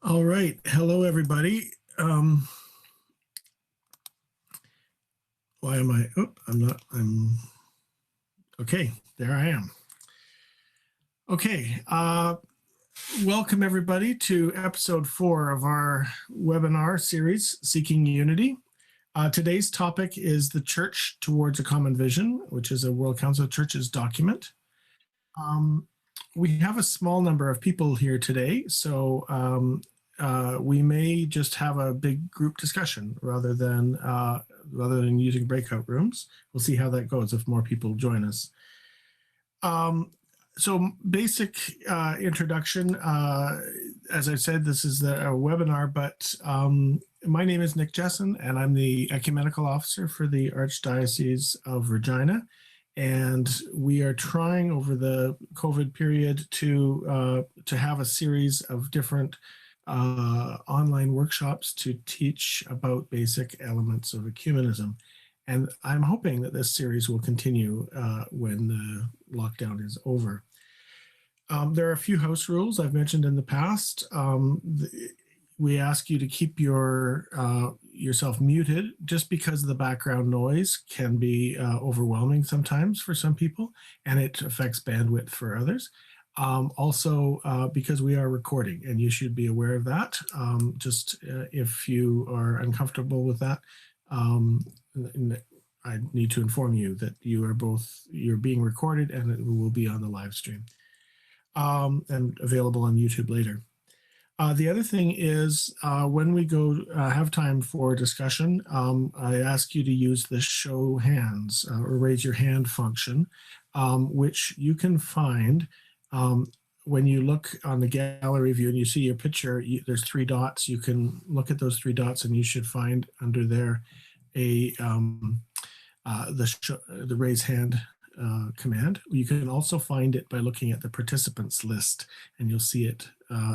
All right. Hello, everybody. Why am I? Oh, I'm not. Okay. There I am. Okay. Welcome, everybody, to episode 4 of our webinar series, Seeking Unity. Today's topic is the Church Towards a Common Vision, which is a World Council of Churches document. We have a small number of people here today, so we may just have a big group discussion rather than using breakout rooms. We'll see how that goes if more people join us. So basic introduction. As I said, this is a webinar, but my name is Nick Jessen, and I'm the Ecumenical Officer for the Archdiocese of Regina. And we are trying over the COVID period to have a series of different online workshops to teach about basic elements of ecumenism. And I'm hoping that this series will continue when the lockdown is over. There are a few house rules I've mentioned in the past. We ask you to keep yourself muted, just because the background noise can be overwhelming sometimes for some people, and it affects bandwidth for others. Also, because we are recording, and you should be aware of that. If you are uncomfortable with that, I need to inform you that you're being recorded, and it will be on the live stream and available on YouTube later. The other thing is when we have time for discussion, I ask you to use the show hands or raise your hand function, which you can find when you look on the gallery view and you see your picture. There's 3 dots. You can look at those 3 dots, and you should find under there the raise hand command. You can also find it by looking at the participants list, and you'll see it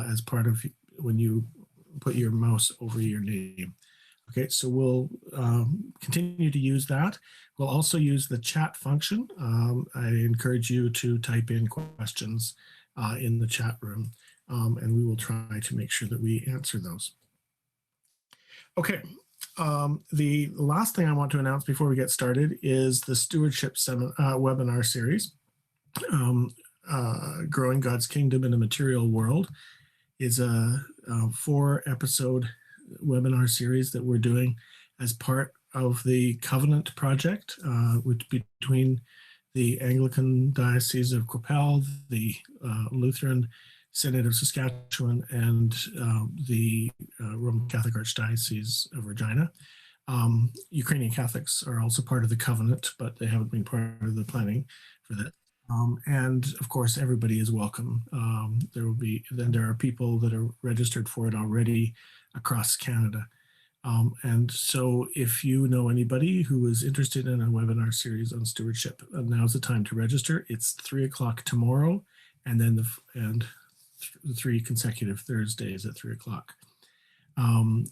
as part of when you put your mouse over your name. Okay, so we'll continue to use that. We'll also use the chat function. I encourage you to type in questions in the chat room, and we will try to make sure that we answer those. Okay. The last thing I want to announce before we get started is the Stewardship webinar series, Growing God's Kingdom in a Material World, is a 4-episode webinar series that we're doing as part of the Covenant Project, which between the Anglican Diocese of Coppell, the Lutheran Synod of Saskatchewan, and the Roman Catholic Archdiocese of Regina. Ukrainian Catholics are also part of the Covenant, but they haven't been part of the planning for that. And of course, everybody is welcome. There are people that are registered for it already across Canada. And so if you know anybody who is interested in a webinar series on stewardship, now's the time to register. It's 3 o'clock tomorrow, and then 3 consecutive Thursdays at 3 o'clock.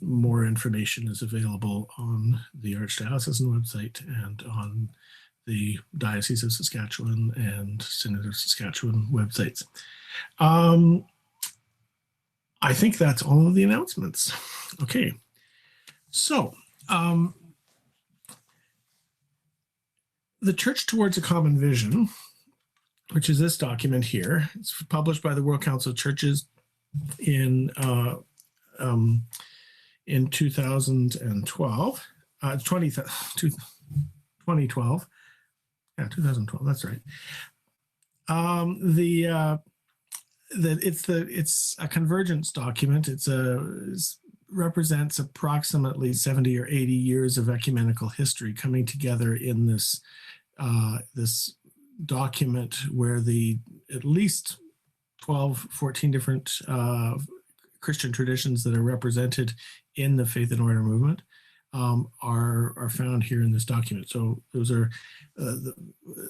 More information is available on the Archdiocesan website and on the Diocese of Saskatchewan and Synod of Saskatchewan websites. I think that's all of the announcements. Okay, so the Church Towards a Common Vision, which is this document here, it's published by the World Council of Churches in 2012. 2012. Yeah, 2012. That's right. It's a convergence document. It represents approximately 70 or 80 years of ecumenical history coming together in this document, where at least 12, 14 different Christian traditions that are represented in the Faith and Order movement are found here in this document. So those are the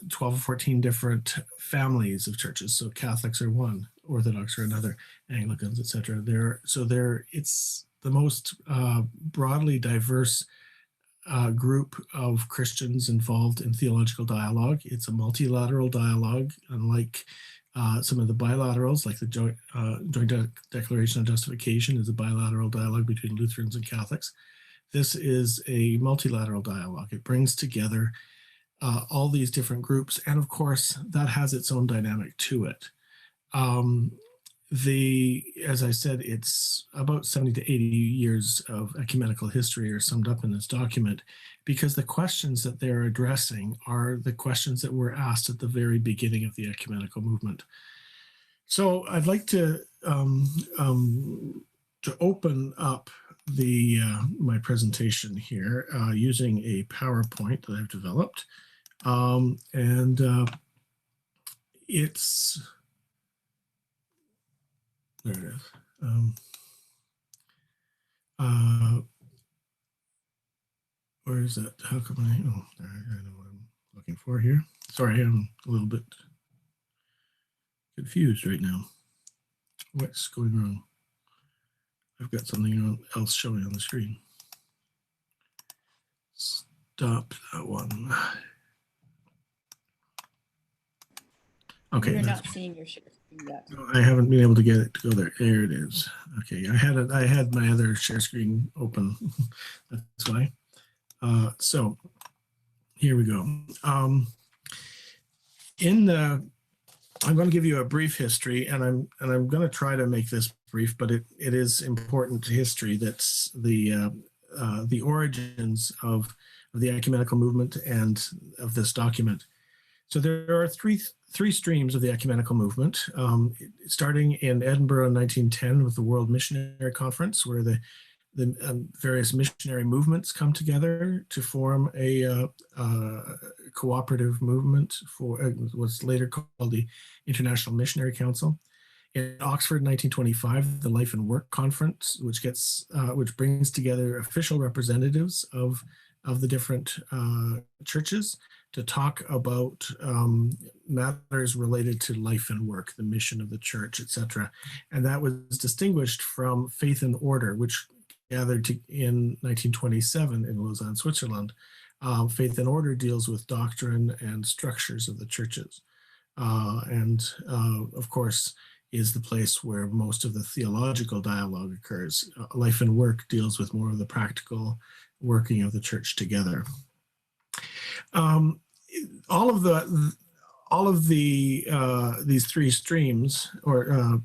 12 or 14 different families of churches. So Catholics are one, Orthodox are another, Anglicans, etc. It's the most broadly diverse group of Christians involved in theological dialogue. It's a multilateral dialogue, unlike Some of the bilaterals, like the Joint Declaration of Justification, is a bilateral dialogue between Lutherans and Catholics. This is a multilateral dialogue. It brings together all these different groups, and of course, that has its own dynamic to it. As I said, it's about 70 to 80 years of ecumenical history are summed up in this document, because the questions that they're addressing are the questions that were asked at the very beginning of the ecumenical movement. So I'd like to open up my presentation here using a PowerPoint that I've developed, it's there it is. Where is that? How come I know what I'm looking for here. Sorry, I'm a little bit confused right now. What's going wrong? I've got something else showing on the screen. Stop that one. Okay. You're not seeing your share screen yet. No, I haven't been able to get it to go there. There it is. Okay, I had my other share screen open. That's why. So here we go. I'm going to give you a brief history, and I'm going to try to make this brief, but it is important history. That's the origins of the ecumenical movement and of this document. So there are three streams of the ecumenical movement, starting in Edinburgh in 1910 with the World Missionary Conference, where the various missionary movements come together to form a cooperative movement for what's later called the International Missionary Council. In Oxford in 1925, the Life and Work Conference, which brings together official representatives of the different churches to talk about matters related to life and work, the mission of the church, etc. And that was distinguished from Faith and Order, which gathered in 1927 in Lausanne, Switzerland. Faith and Order deals with doctrine and structures of the churches. Of course, is the place where most of the theological dialogue occurs. Life and Work deals with more of the practical working of the church together. All of these three streams, or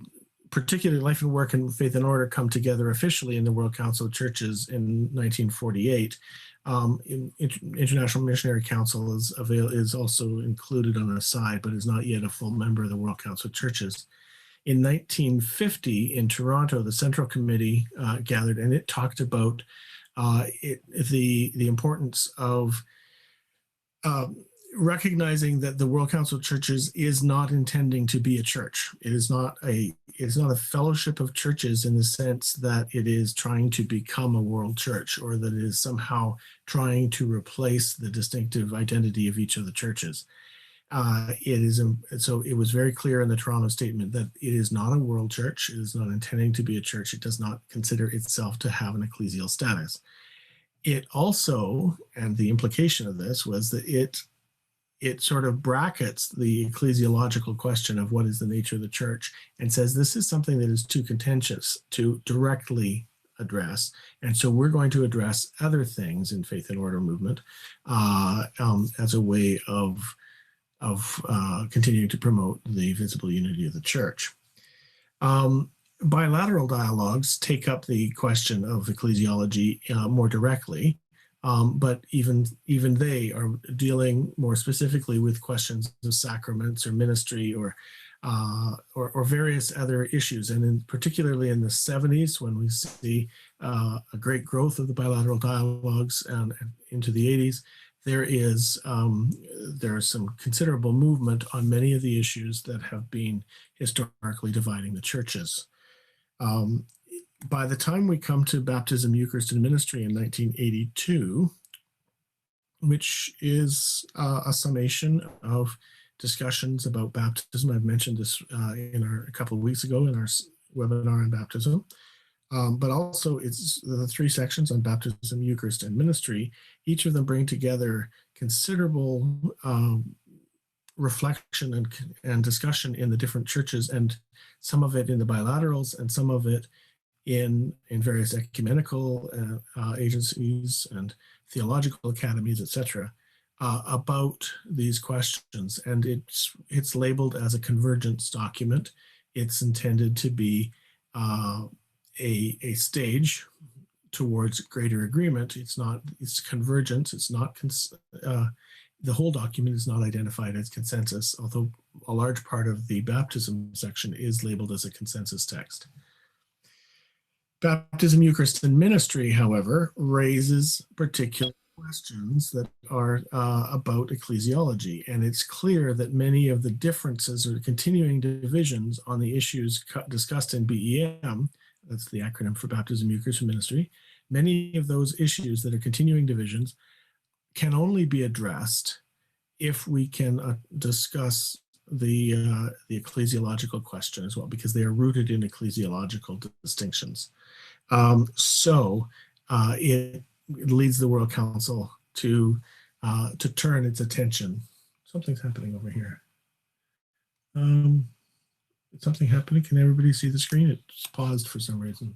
particularly Life and Work and Faith and Order, come together officially in the World Council of Churches in 1948. International Missionary Council is also included on the side, but is not yet a full member of the World Council of Churches. In 1950, in Toronto, the Central Committee gathered, and it talked about the importance of recognizing that the World Council of Churches is not intending to be a church. It is not a fellowship of churches in the sense that it is trying to become a world church, or that it is somehow trying to replace the distinctive identity of each of the churches. So it was very clear in the Toronto statement that it is not a world church. It is not intending to be a church. It does not consider itself to have an ecclesial status. It also, and the implication of this was that it sort of brackets the ecclesiological question of what is the nature of the church, and says this is something that is too contentious to directly address, and so we're going to address other things in Faith and Order movement as a way of continuing to promote the visible unity of the church. Bilateral dialogues take up the question of ecclesiology more directly, but even they are dealing more specifically with questions of sacraments or ministry or various other issues. And particularly in the 70s, when we see a great growth of the bilateral dialogues and into the 80s, there is some considerable movement on many of the issues that have been historically dividing the churches. By the time we come to Baptism, Eucharist, and Ministry in 1982, which is a summation of discussions about baptism, I've mentioned this a couple of weeks ago in our webinar on baptism, but also it's the three sections on baptism, Eucharist, and ministry. Each of them bring together considerable reflection and discussion in the different churches, and some of it in the bilaterals and some of it in various ecumenical agencies and theological academies, etc., about these questions. And it's labeled as a convergence document. It's intended to be a stage towards greater agreement. It's convergence. It's not, the whole document is not identified as consensus, although a large part of the baptism section is labeled as a consensus text. Baptism, Eucharist, and Ministry, however, raises particular questions that are about ecclesiology. And it's clear that many of the differences or continuing divisions on the issues discussed in BEM, that's the acronym for Baptism, Eucharist, and Ministry, many of those issues that are continuing divisions can only be addressed if we can discuss the ecclesiological question as well, because they are rooted in ecclesiological distinctions. It leads the World Council to turn its attention. Something's happening over here. Is something happening? Can everybody see the screen? It's paused for some reason.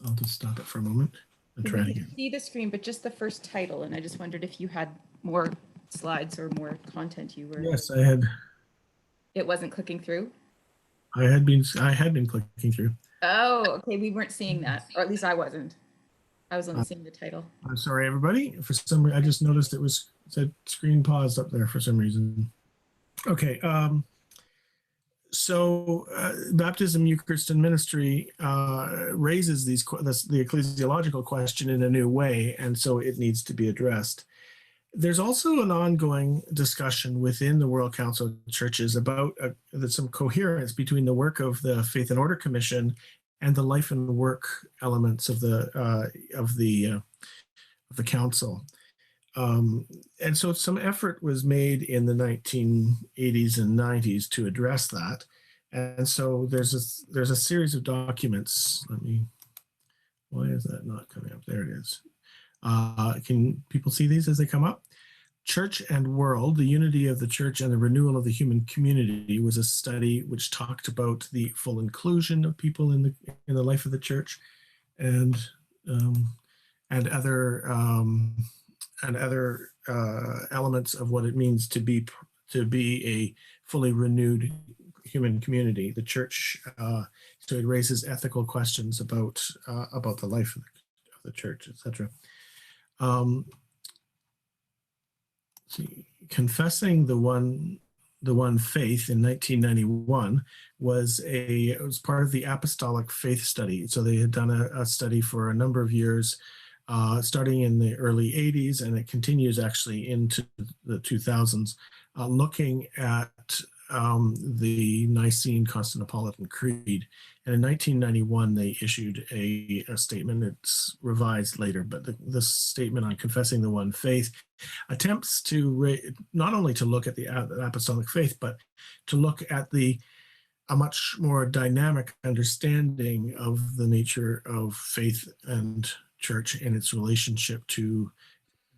I'll just stop it for a moment and try it again. See the screen, but just the first title. And I just wondered if you had more slides or more content you were. Yes, I had. It wasn't clicking through? I had been clicking through. Oh, okay. We weren't seeing that, or at least I wasn't. I was only seeing the title. I'm sorry, everybody. For some reason, I just noticed it said screen paused up there for some reason. Okay. Baptism, Eucharist, and Ministry raises the ecclesiological question in a new way, and so it needs to be addressed. There's also an ongoing discussion within the World Council of Churches about some coherence between the work of the Faith and Order Commission and the life and work elements of the council. And so some effort was made in the 1980s and 90s to address that. And so there's a series of documents. Why is that not coming up? There it is. Can people see these as they come up? Church and World, the Unity of the Church and the Renewal of the Human Community was a study which talked about the full inclusion of people in the life of the church and other elements of what it means to be a fully renewed human community. The church, so it raises ethical questions about the life of the church, etc. Confessing the one faith in 1991 was part of the Apostolic faith study. So they had done a study for a number of years, starting in the early 80s, and it continues actually into the 2000s, looking at the Nicene Constantinopolitan Creed. And in 1991, they issued a statement. It's revised later, but the statement on confessing the one faith attempts to not only to look at the apostolic faith, but to look at a much more dynamic understanding of the nature of faith and church and its relationship to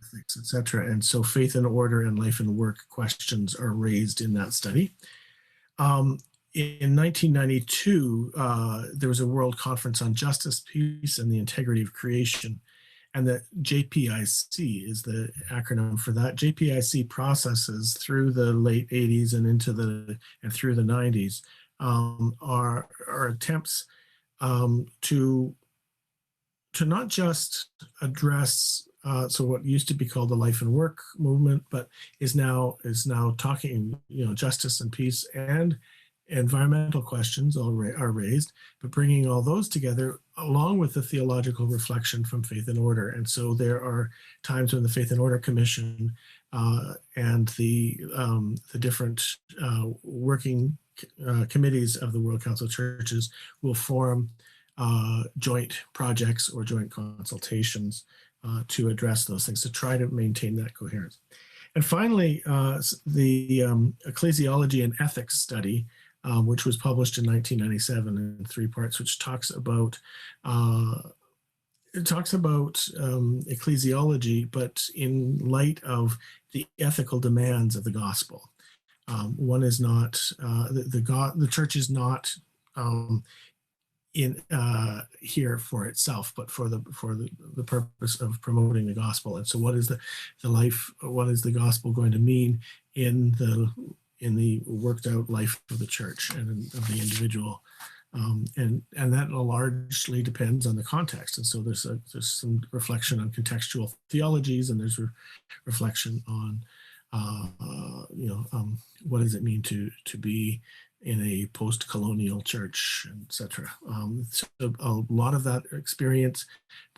ethics, etc. And so faith and order and life and work questions are raised in that study. In 1992, there was a World Conference on Justice, Peace, and the Integrity of Creation. And the JPIC is the acronym for that. JPIC processes through the late 80s and through the 90s are attempts to not just address so what used to be called the life and work movement, but is now talking, justice and peace and environmental questions are raised, but bringing all those together along with the theological reflection from Faith and Order. And so there are times when the Faith and Order Commission and the different working committees of the World Council of Churches will form joint projects or joint consultations to address those things, to try to maintain that coherence. And finally, the Ecclesiology and Ethics study, which was published in 1997 in 3 parts, which talks about ecclesiology, but in light of the ethical demands of the gospel. One is not the church is not in here for itself, but for the purpose of promoting the gospel. And so, what is the life? What is the gospel going to mean in the worked out life of the church and of the individual? And that largely depends on the context. And so there's some reflection on contextual theologies, and there's reflection on what does it mean to be in a post-colonial church, etc. So a lot of that experience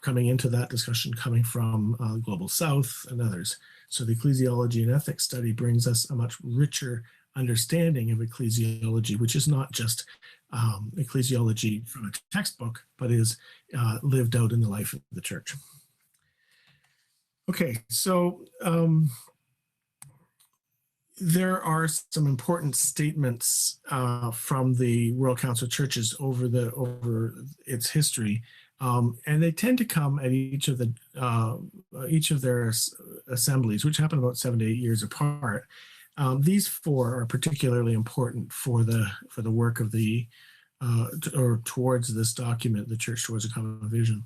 coming into that discussion coming from Global South and others. So the Ecclesiology and Ethics study brings us a much richer understanding of ecclesiology, which is not just ecclesiology from a textbook, but is lived out in the life of the church. Okay, so there are some important statements from the World Council of Churches over its history, and they tend to come at each of their assemblies, which happen about 7 to 8 years apart. These four are particularly important for the work of the or towards this document, the Church Towards a Common Vision.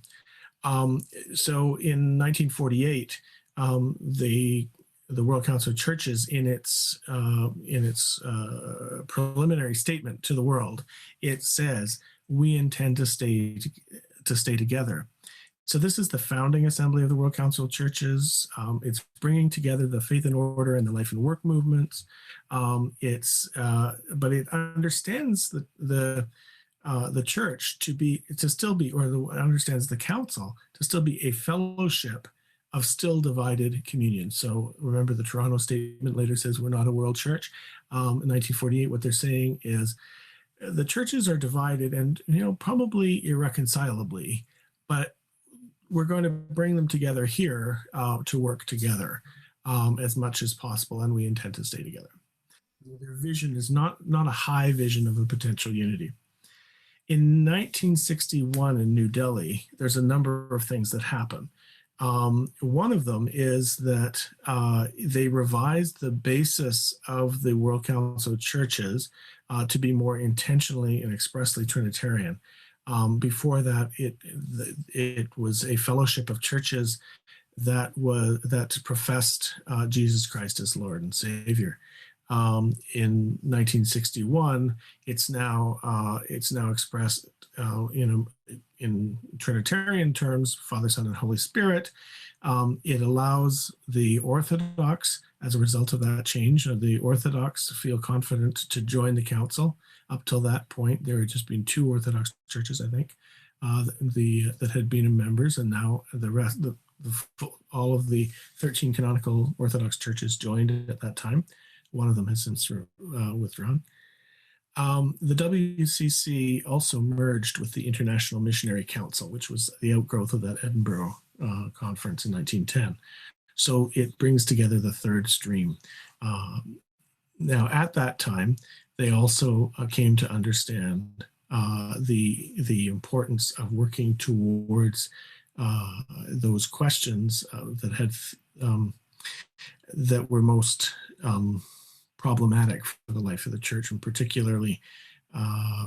So in 1948, the World Council of Churches, in its preliminary statement to the world, it says, "We intend to stay together." So this is the founding assembly of the World Council of Churches. It's bringing together the faith and order and the life and work movements. But it understands the church understands the council to still be a fellowship of still divided communion. So remember, the Toronto Statement later says we're not a world church. In 1948, what they're saying is the churches are divided and probably irreconcilably, but we're going to bring them together here to work together as much as possible, and we intend to stay together. Their vision is not a high vision of a potential unity. In 1961 in New Delhi, there's a number of things that happen. One of them is that they revised the basis of the World Council of Churches to be more intentionally and expressly Trinitarian. Before that, it was a fellowship of churches that professed Jesus Christ as Lord and Savior. In 1961, it's now expressed in Trinitarian terms, Father, Son, and Holy Spirit. It allows the Orthodox, as a result of that change, the Orthodox to feel confident to join the council. Up till that point, there had just been 2 Orthodox churches, I think, that had been members, and now the rest, all of the 13 canonical Orthodox churches joined at that time. One of them has since withdrawn. The WCC also merged with the International Missionary Council, which was the outgrowth of that Edinburgh conference in 1910. So it brings together the third stream. Now, at that time, they also came to understand the importance of working towards those questions that were most problematic for the life of the church, and particularly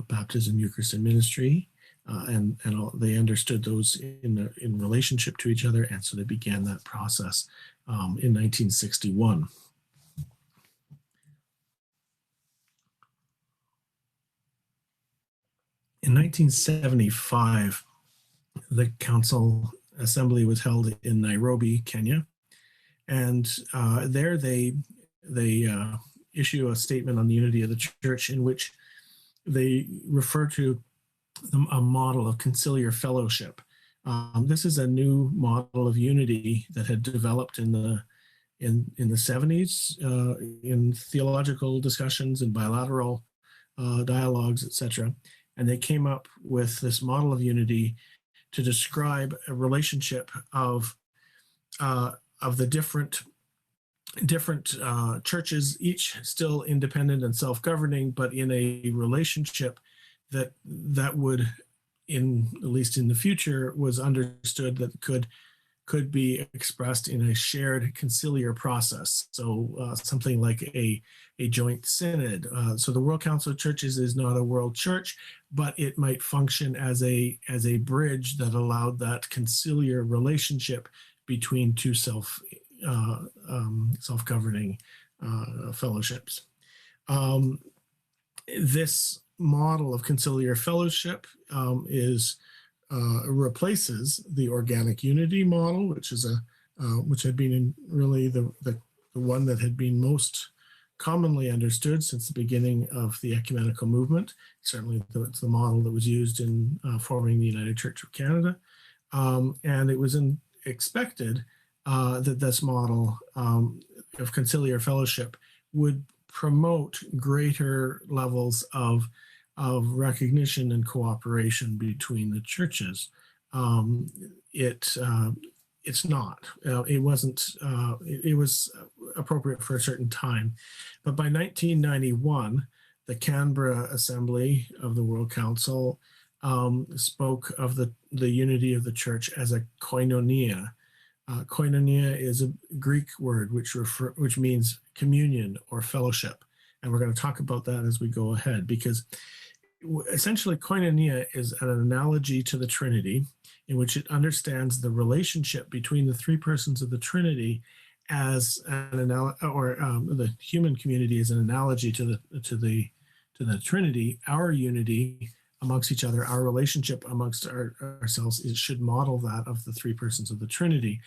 baptism, Eucharist, and ministry. And they understood those in relationship to each other, and so they began that process in 1961. In 1975, the Council Assembly was held in Nairobi, Kenya, and there they issue a statement on the unity of the church in which they refer to a model of conciliar fellowship. This is a new model of unity that had developed in the 70s in theological discussions and bilateral dialogues, etc. And they came up with this model of unity to describe a relationship of the different churches, each still independent and self-governing, but in a relationship that would, at least in the future, was understood that could could be expressed in a shared conciliar process. So something like a joint synod. So the World Council of Churches is not a world church, but it might function as a bridge that allowed that conciliar relationship between two self-governing fellowships. This model of conciliar fellowship replaces the organic unity model, which had been really the one that had been most commonly understood since the beginning of the ecumenical movement. Certainly, it's the model that was used in forming the United Church of Canada, and it was expected that this model of conciliar fellowship would promote greater levels of recognition and cooperation between the churches. It's not. It wasn't. It was appropriate for a certain time, but by 1991, the Canberra Assembly of the World Council spoke of the unity of the church as a koinonia. Koinonia is a Greek word which means communion or fellowship, and we're going to talk about that as we go ahead, because essentially koinonia is an analogy to the Trinity, in which it understands the relationship between the three persons of the Trinity as the human community is an analogy to the Trinity. Our unity amongst each other, our relationship amongst ourselves, should model that of the three persons of the Trinity.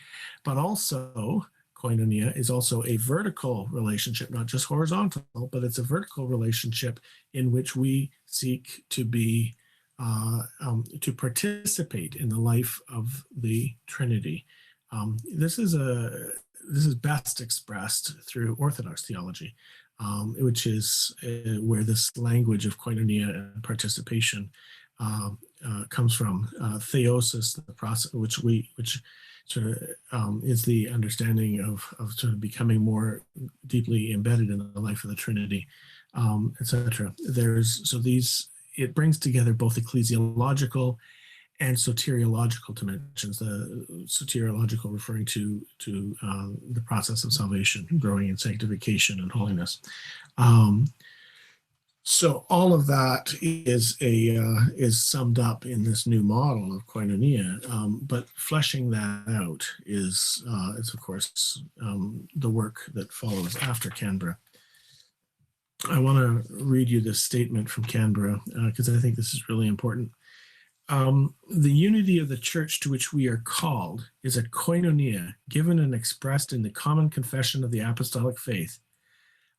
But also, koinonia is also a vertical relationship, not just horizontal, but it's a vertical relationship in which we seek to be to participate in the life of the Trinity. This is best expressed through Orthodox theology, which is where this language of koinonia and participation comes from. Theosis, the process, which sort of is the understanding of sort of becoming more deeply embedded in the life of the Trinity, etc. It brings together both ecclesiological and soteriological dimensions. The soteriological referring to the process of salvation, growing in sanctification and holiness. So all of that is summed up in this new model of koinonia, but fleshing that out is of course the work that follows after Canberra. I want to read you this statement from Canberra because I think this is really important. The unity of the church to which we are called is a koinonia given and expressed in the common confession of the apostolic faith,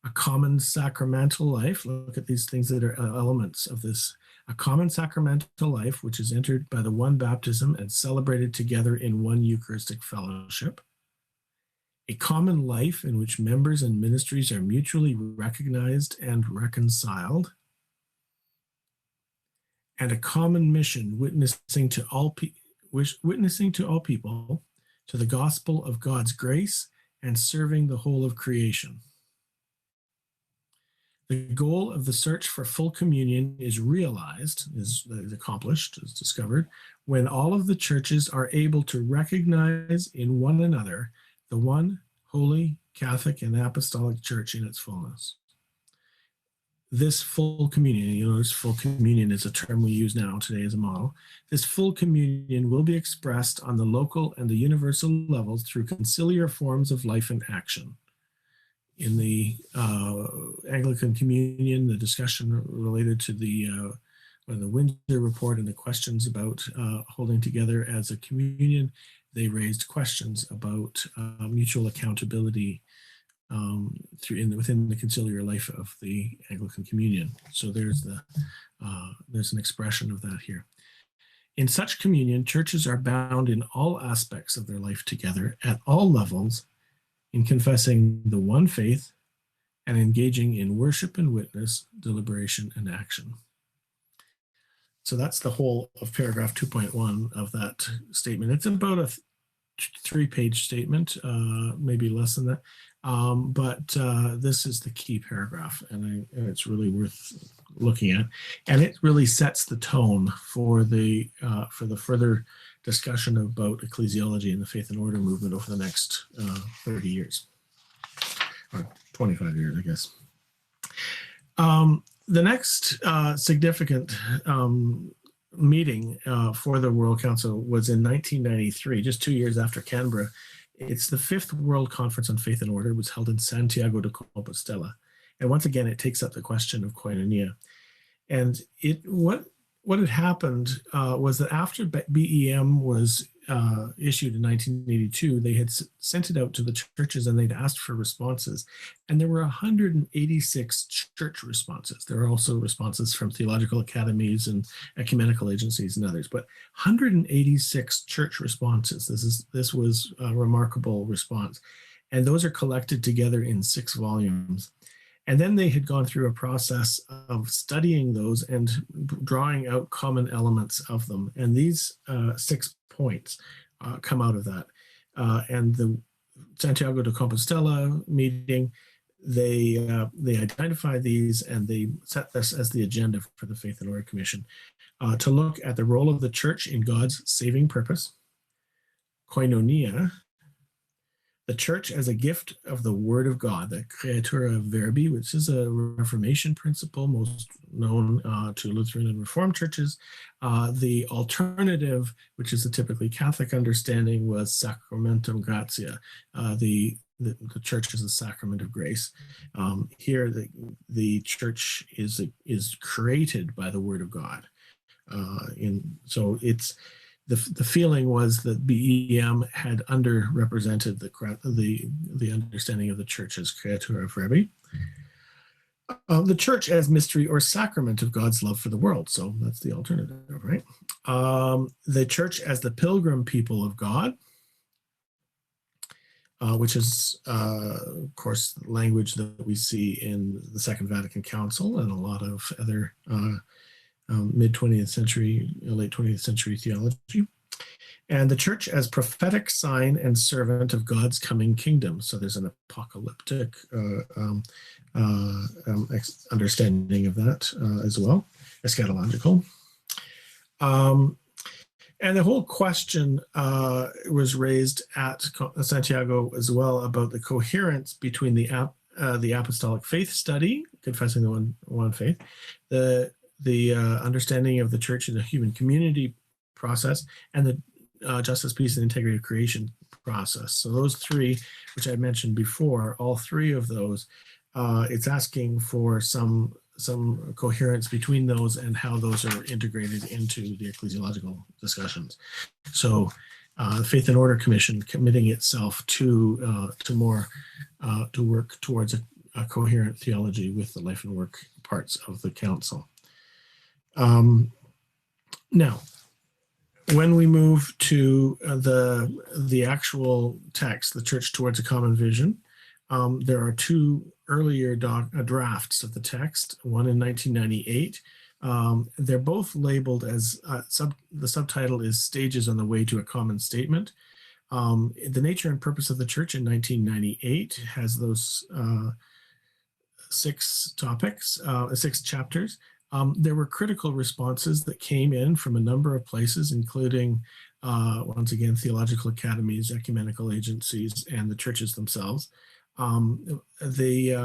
a common sacramental life. Look at these things that are elements of this. A common sacramental life, which is entered by the one baptism and celebrated together in one Eucharistic fellowship. A common life in which members and ministries are mutually recognized and reconciled. And a common mission witnessing to all people to the gospel of God's grace and serving the whole of creation. The goal of the search for full communion is realized, is accomplished, is discovered, when all of the churches are able to recognize in one another the one holy, Catholic, and Apostolic Church in its fullness. This full communion, this full communion is a term we use now today as a model. This full communion will be expressed on the local and the universal levels through conciliar forms of life and action. In the Anglican Communion, the discussion related to the Windsor Report and the questions about holding together as a communion, they raised questions about mutual accountability within the conciliar life of the Anglican Communion. So there's an expression of that here. In such communion, churches are bound in all aspects of their life together at all levels, in confessing the one faith and engaging in worship and witness, deliberation and action. So that's the whole of paragraph 2.1 of that statement. It's about a 3-page statement, maybe less than that. But this is the key paragraph, and it's really worth looking at. And it really sets the tone for the further discussion about ecclesiology and the faith and order movement over the next 30 years, or 25 years, I guess. The next significant meeting for the World Council was in 1993, just 2 years after Canberra. It's the 5th World Conference on Faith and Order. It was held in Santiago de Compostela. And once again, it takes up the question of Koinonia. And what had happened was that after BEM was issued in 1982, they had sent it out to the churches and they'd asked for responses. And there were 186 church responses. There are also responses from theological academies and ecumenical agencies and others, but 186 church responses. This was a remarkable response. And those are collected together in 6 volumes. And then they had gone through a process of studying those and drawing out common elements of them. And these 6 points come out of that. And the Santiago de Compostela meeting, they identified these and they set this as the agenda for the Faith and Order Commission to look at the role of the church in God's saving purpose, Koinonia, the church as a gift of the Word of God, the Creatura Verbi, which is a Reformation principle most known to Lutheran and Reformed churches. The alternative, which is a typically Catholic understanding, was Sacramentum Gratia, the church is a sacrament of grace. Here, the church is created by the Word of God. So it's the feeling was that BEM had underrepresented the understanding of the church as Creatura Verbi. The church as mystery or sacrament of God's love for the world. So that's the alternative, right? The church as the pilgrim people of God, which is, of course, language that we see in the Second Vatican Council and a lot of other mid-20th century, late 20th century theology. And the church as prophetic sign and servant of God's coming kingdom. So there's an apocalyptic understanding of that as well, eschatological. And the whole question was raised at Santiago as well about the coherence between the apostolic faith study, confessing the one faith, the understanding of the church in the human community process, and the justice, peace, and integrity of creation process. So those 3, which I mentioned before, all 3 of those, it's asking for some coherence between those and how those are integrated into the ecclesiological discussions. So the Faith and Order Commission committing itself to work towards a coherent theology with the life and work parts of the council. Now, when we move to the actual text, the Church Towards a Common Vision, there are 2 earlier drafts of the text, one in 1998. They're both labeled as, the subtitle is Stages on the Way to a Common Statement. The Nature and Purpose of the Church in 1998 has those 6 topics, 6 chapters. There were critical responses that came in from a number of places, including, once again, theological academies, ecumenical agencies, and the churches themselves. They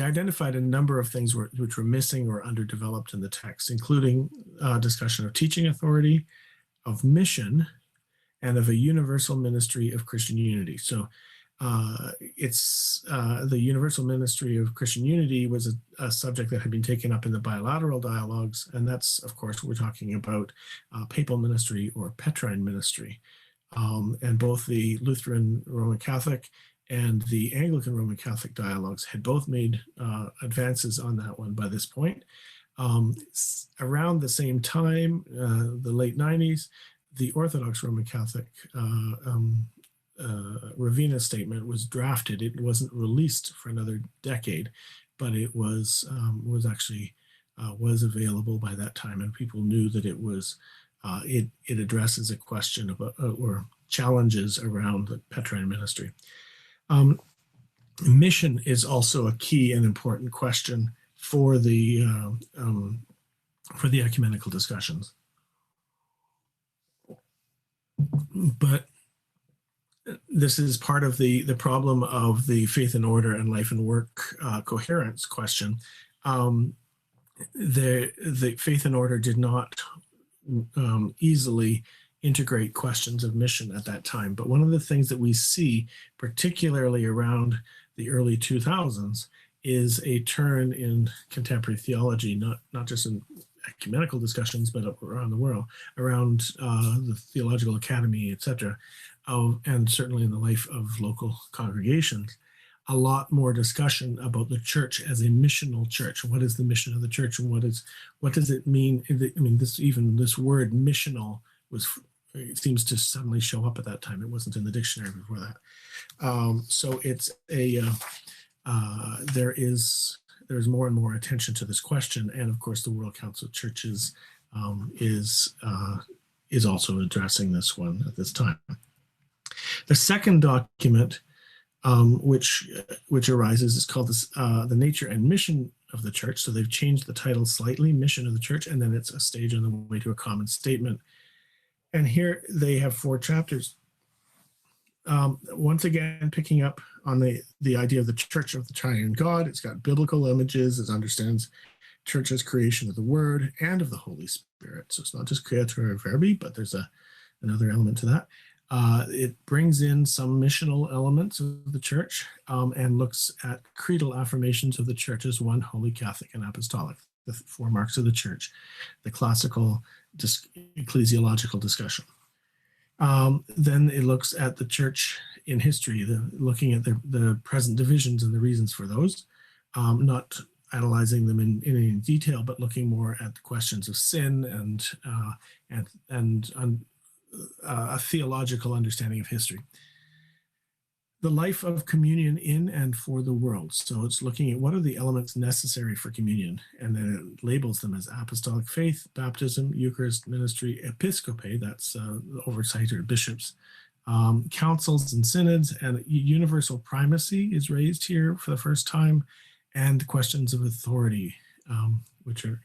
identified a number of things which were missing or underdeveloped in the text, including discussion of teaching authority, of mission, and of a universal ministry of Christian unity. So it's the universal ministry of Christian unity was a subject that had been taken up in the bilateral dialogues, and that's, of course, we're talking about papal ministry or Petrine ministry. And both the Lutheran Roman Catholic and the Anglican Roman Catholic dialogues had both made advances on that one by this point. Around the same time, the late 90s, the Orthodox Roman Catholic Ravina statement was drafted. It wasn't released for another decade, but it was actually was available by that time, and people knew that it was it addresses a question about or challenges around the Petrine ministry. Mission is also a key and important question for the for the ecumenical discussions. But this is part of the problem of the faith and order and life and work coherence question. The faith and order did not easily integrate questions of mission at that time. But one of the things that we see, particularly around the early 2000s, is a turn in contemporary theology, not just in ecumenical discussions, but around the world, around the theological academy, etc., and certainly in the life of local congregations. A lot more discussion about the church as a missional church. What is the mission of the church, and what does it mean? I mean, this word missional it seems to suddenly show up at that time. It wasn't in the dictionary before that. So it's there's more and more attention to this question, and of course, the World Council of Churches is also addressing this one at this time. The second document, which arises, is called the Nature and Mission of the Church. So they've changed the title slightly, Mission of the Church, and then it's a stage on the way to a common statement. And here they have 4 chapters. Once again, picking up on the idea of the Church of the Triune God. It's got biblical images. It understands church as creation of the Word and of the Holy Spirit. So it's not just creator verbi, but there's another element to that. It brings in some missional elements of the church and looks at creedal affirmations of the church as one, holy, Catholic, and apostolic, the 4 marks of the church, the classical ecclesiological discussion. Then it looks at the church in history, looking at the present divisions and the reasons for those, not analyzing them in any detail, but looking more at the questions of sin and a theological understanding of history. The life of communion in and for the world. So it's looking at what are the elements necessary for communion, and then it labels them as apostolic faith, baptism, Eucharist, ministry, episcopae, that's the oversight or bishops, councils and synods, and universal primacy is raised here for the first time, and questions of authority, which are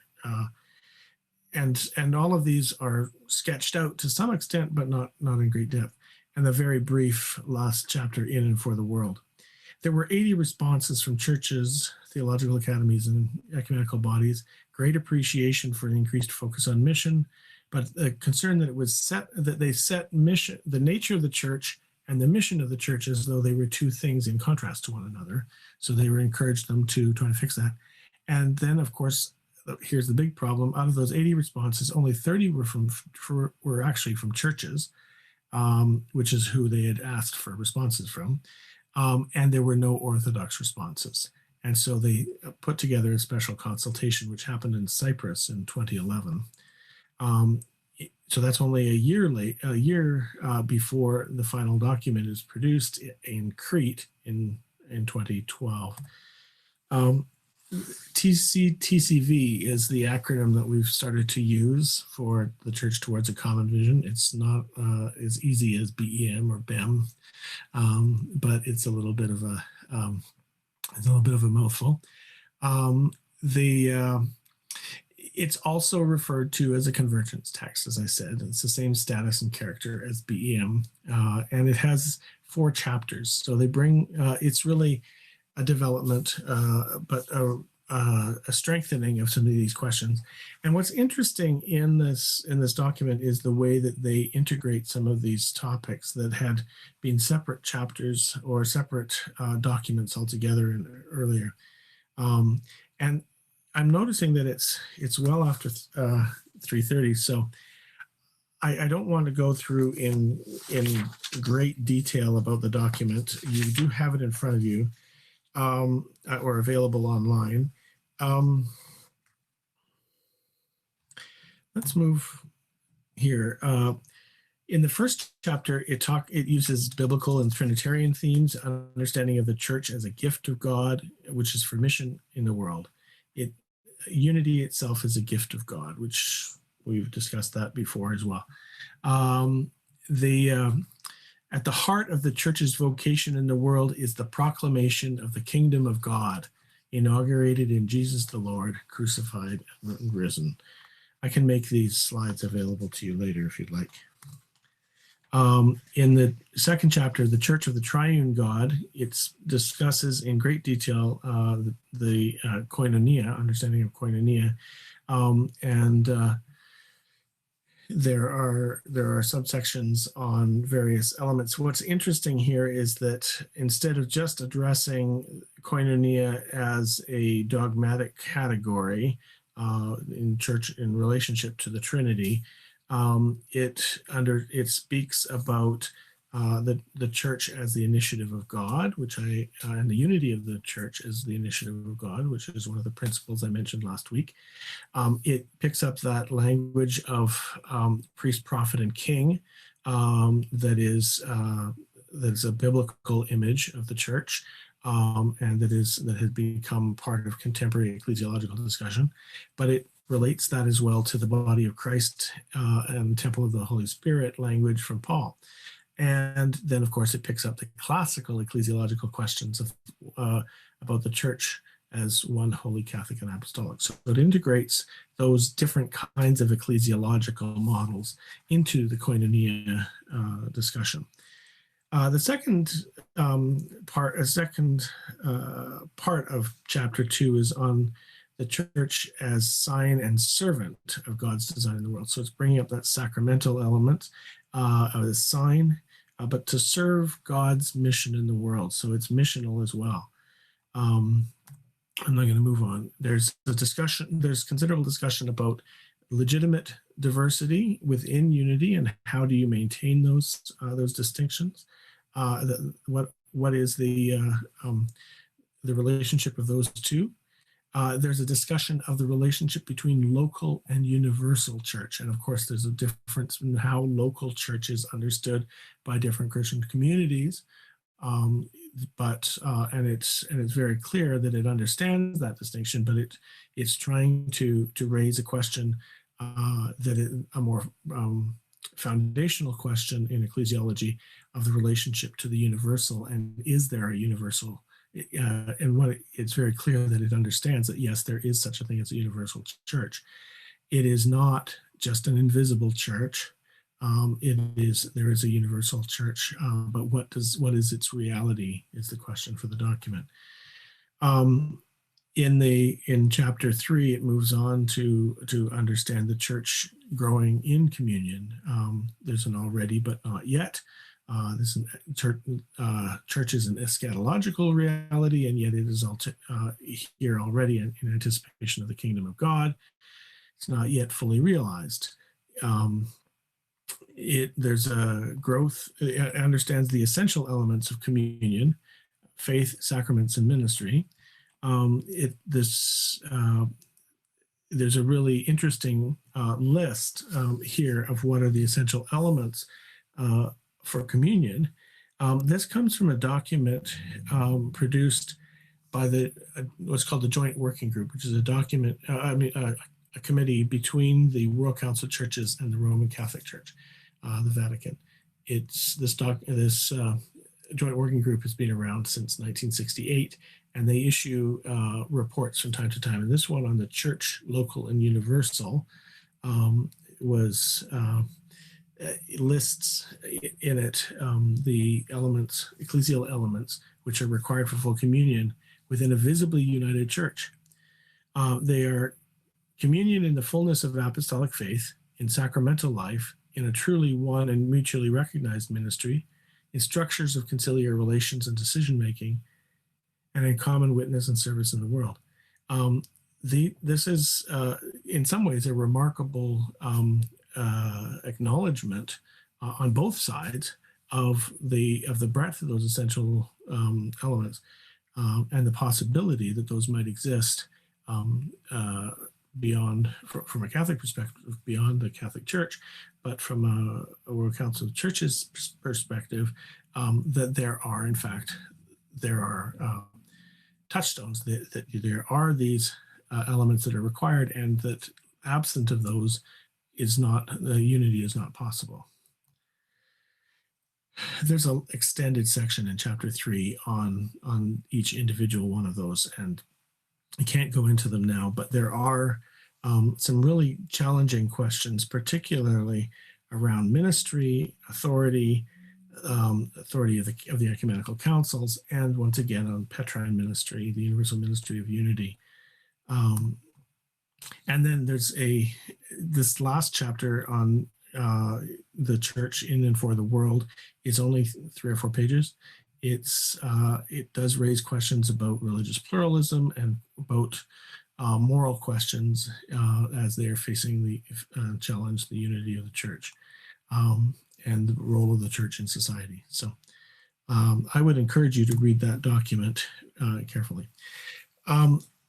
and all of these are sketched out to some extent, but not in great depth. And the very brief last chapter, In and for the World. There were 80 responses from churches, theological academies, and ecumenical bodies. Great appreciation for an increased focus on mission, but the concern that they set mission, the nature of the church and the mission of the church, as though they were 2 things in contrast to one another. So they encouraged them to try to fix that. And then, of course, here's the big problem. Out of those 80 responses, only 30 were actually from churches, which is who they had asked for responses from. And there were no Orthodox responses. And so they put together a special consultation, which happened in Cyprus in 2011. So that's only a year before the final document is produced in Crete in 2012. TCV is the acronym that we've started to use for the Church Towards a Common Vision. It's not as easy as BEM or BEM, but it's a little bit of a mouthful. It's also referred to as a convergence text, as I said. It's the same status and character as BEM, and it has 4 chapters. So they bring it's really a development, but a strengthening of some of these questions. And what's interesting in this document is the way that they integrate some of these topics that had been separate chapters or separate documents altogether earlier. And I'm noticing that it's well after 3:30, so I don't want to go through in great detail about the document. You do have it in front of you. Or available online. Let's move here. In the first chapter, it uses biblical and Trinitarian themes, understanding of the church as a gift of God, which is for mission in the world. Unity itself is a gift of God, which we've discussed that before as well. At the heart of the church's vocation in the world is the proclamation of the kingdom of God, inaugurated in Jesus the Lord, crucified and risen. I can make these slides available to you later if you'd like. In the second chapter, the Church of the Triune God, it discusses in great detail the Koinonia, understanding of Koinonia, there are subsections on various elements. What's interesting here is that instead of just addressing Koinonia as a dogmatic category in church in relationship to the Trinity, it speaks about the church as the initiative of God, and the unity of the church as the initiative of God, which is one of the principles I mentioned last week. It picks up that language of priest, prophet, and king that is a biblical image of the church, and that has become part of contemporary ecclesiological discussion. But it relates that as well to the body of Christ and temple of the Holy Spirit language from Paul. And then, of course, it picks up the classical ecclesiological questions about the church as one holy, Catholic, and apostolic. So it integrates those different kinds of ecclesiological models into the Koinonia discussion. The second part of chapter 2 is on the church as sign and servant of God's design in the world. So it's bringing up that sacramental element of the sign, but to serve God's mission in the world. So it's missional as well. I'm not going to move on. There's considerable discussion about legitimate diversity within unity and how do you maintain those distinctions. What is the relationship of those two? There's a discussion of the relationship between local and universal church. And of course, there's a difference in how local church is understood by different Christian communities. And it's very clear that it understands that distinction, but it's trying to raise a question a more foundational question in ecclesiology of the relationship to the universal, and is there a universal? It's very clear that it understands that yes, there is such a thing as a universal church. It is not just an invisible church. There is a universal church, but what is its reality is the question for the document. In chapter 3, it moves on to understand the church growing in communion. There's an already but not yet. Church is an eschatological reality, and yet it is here already in anticipation of the kingdom of God. It's not yet fully realized. There's a growth. It understands the essential elements of communion, faith, sacraments, and ministry. There's a really interesting list here of what are the essential elements for communion. This comes from a document produced by what's called the Joint Working Group, which is a document, a committee between the World Council of Churches and the Roman Catholic Church, the Vatican. This Joint Working Group has been around since 1968, and they issue reports from time to time. And this one on the church, local and universal, lists in it the elements, ecclesial elements, which are required for full communion within a visibly united church. They are communion in the fullness of apostolic faith, in sacramental life, in a truly one and mutually recognized ministry, in structures of conciliar relations and decision-making, and in common witness and service in the world. This is, in some ways, a remarkable acknowledgement on both sides of the breadth of those essential elements and the possibility that those might exist beyond, from a Catholic perspective, beyond the Catholic Church, but from a World Council of Churches perspective, that there are, in fact, touchstones, that there are these elements that are required, and that absent of those, the unity is not possible. There's an extended section in chapter 3 on each individual one of those, and I can't go into them now, but there are some really challenging questions, particularly around ministry, authority, authority of the ecumenical councils, and once again on Petrine ministry, the universal ministry of unity. And then there's this last chapter on the church in and for the world is only 3 or 4 pages. It does raise questions about religious pluralism and about moral questions as they are facing the challenge the unity of the church and the role of the church in society. So I would encourage you to read that document carefully.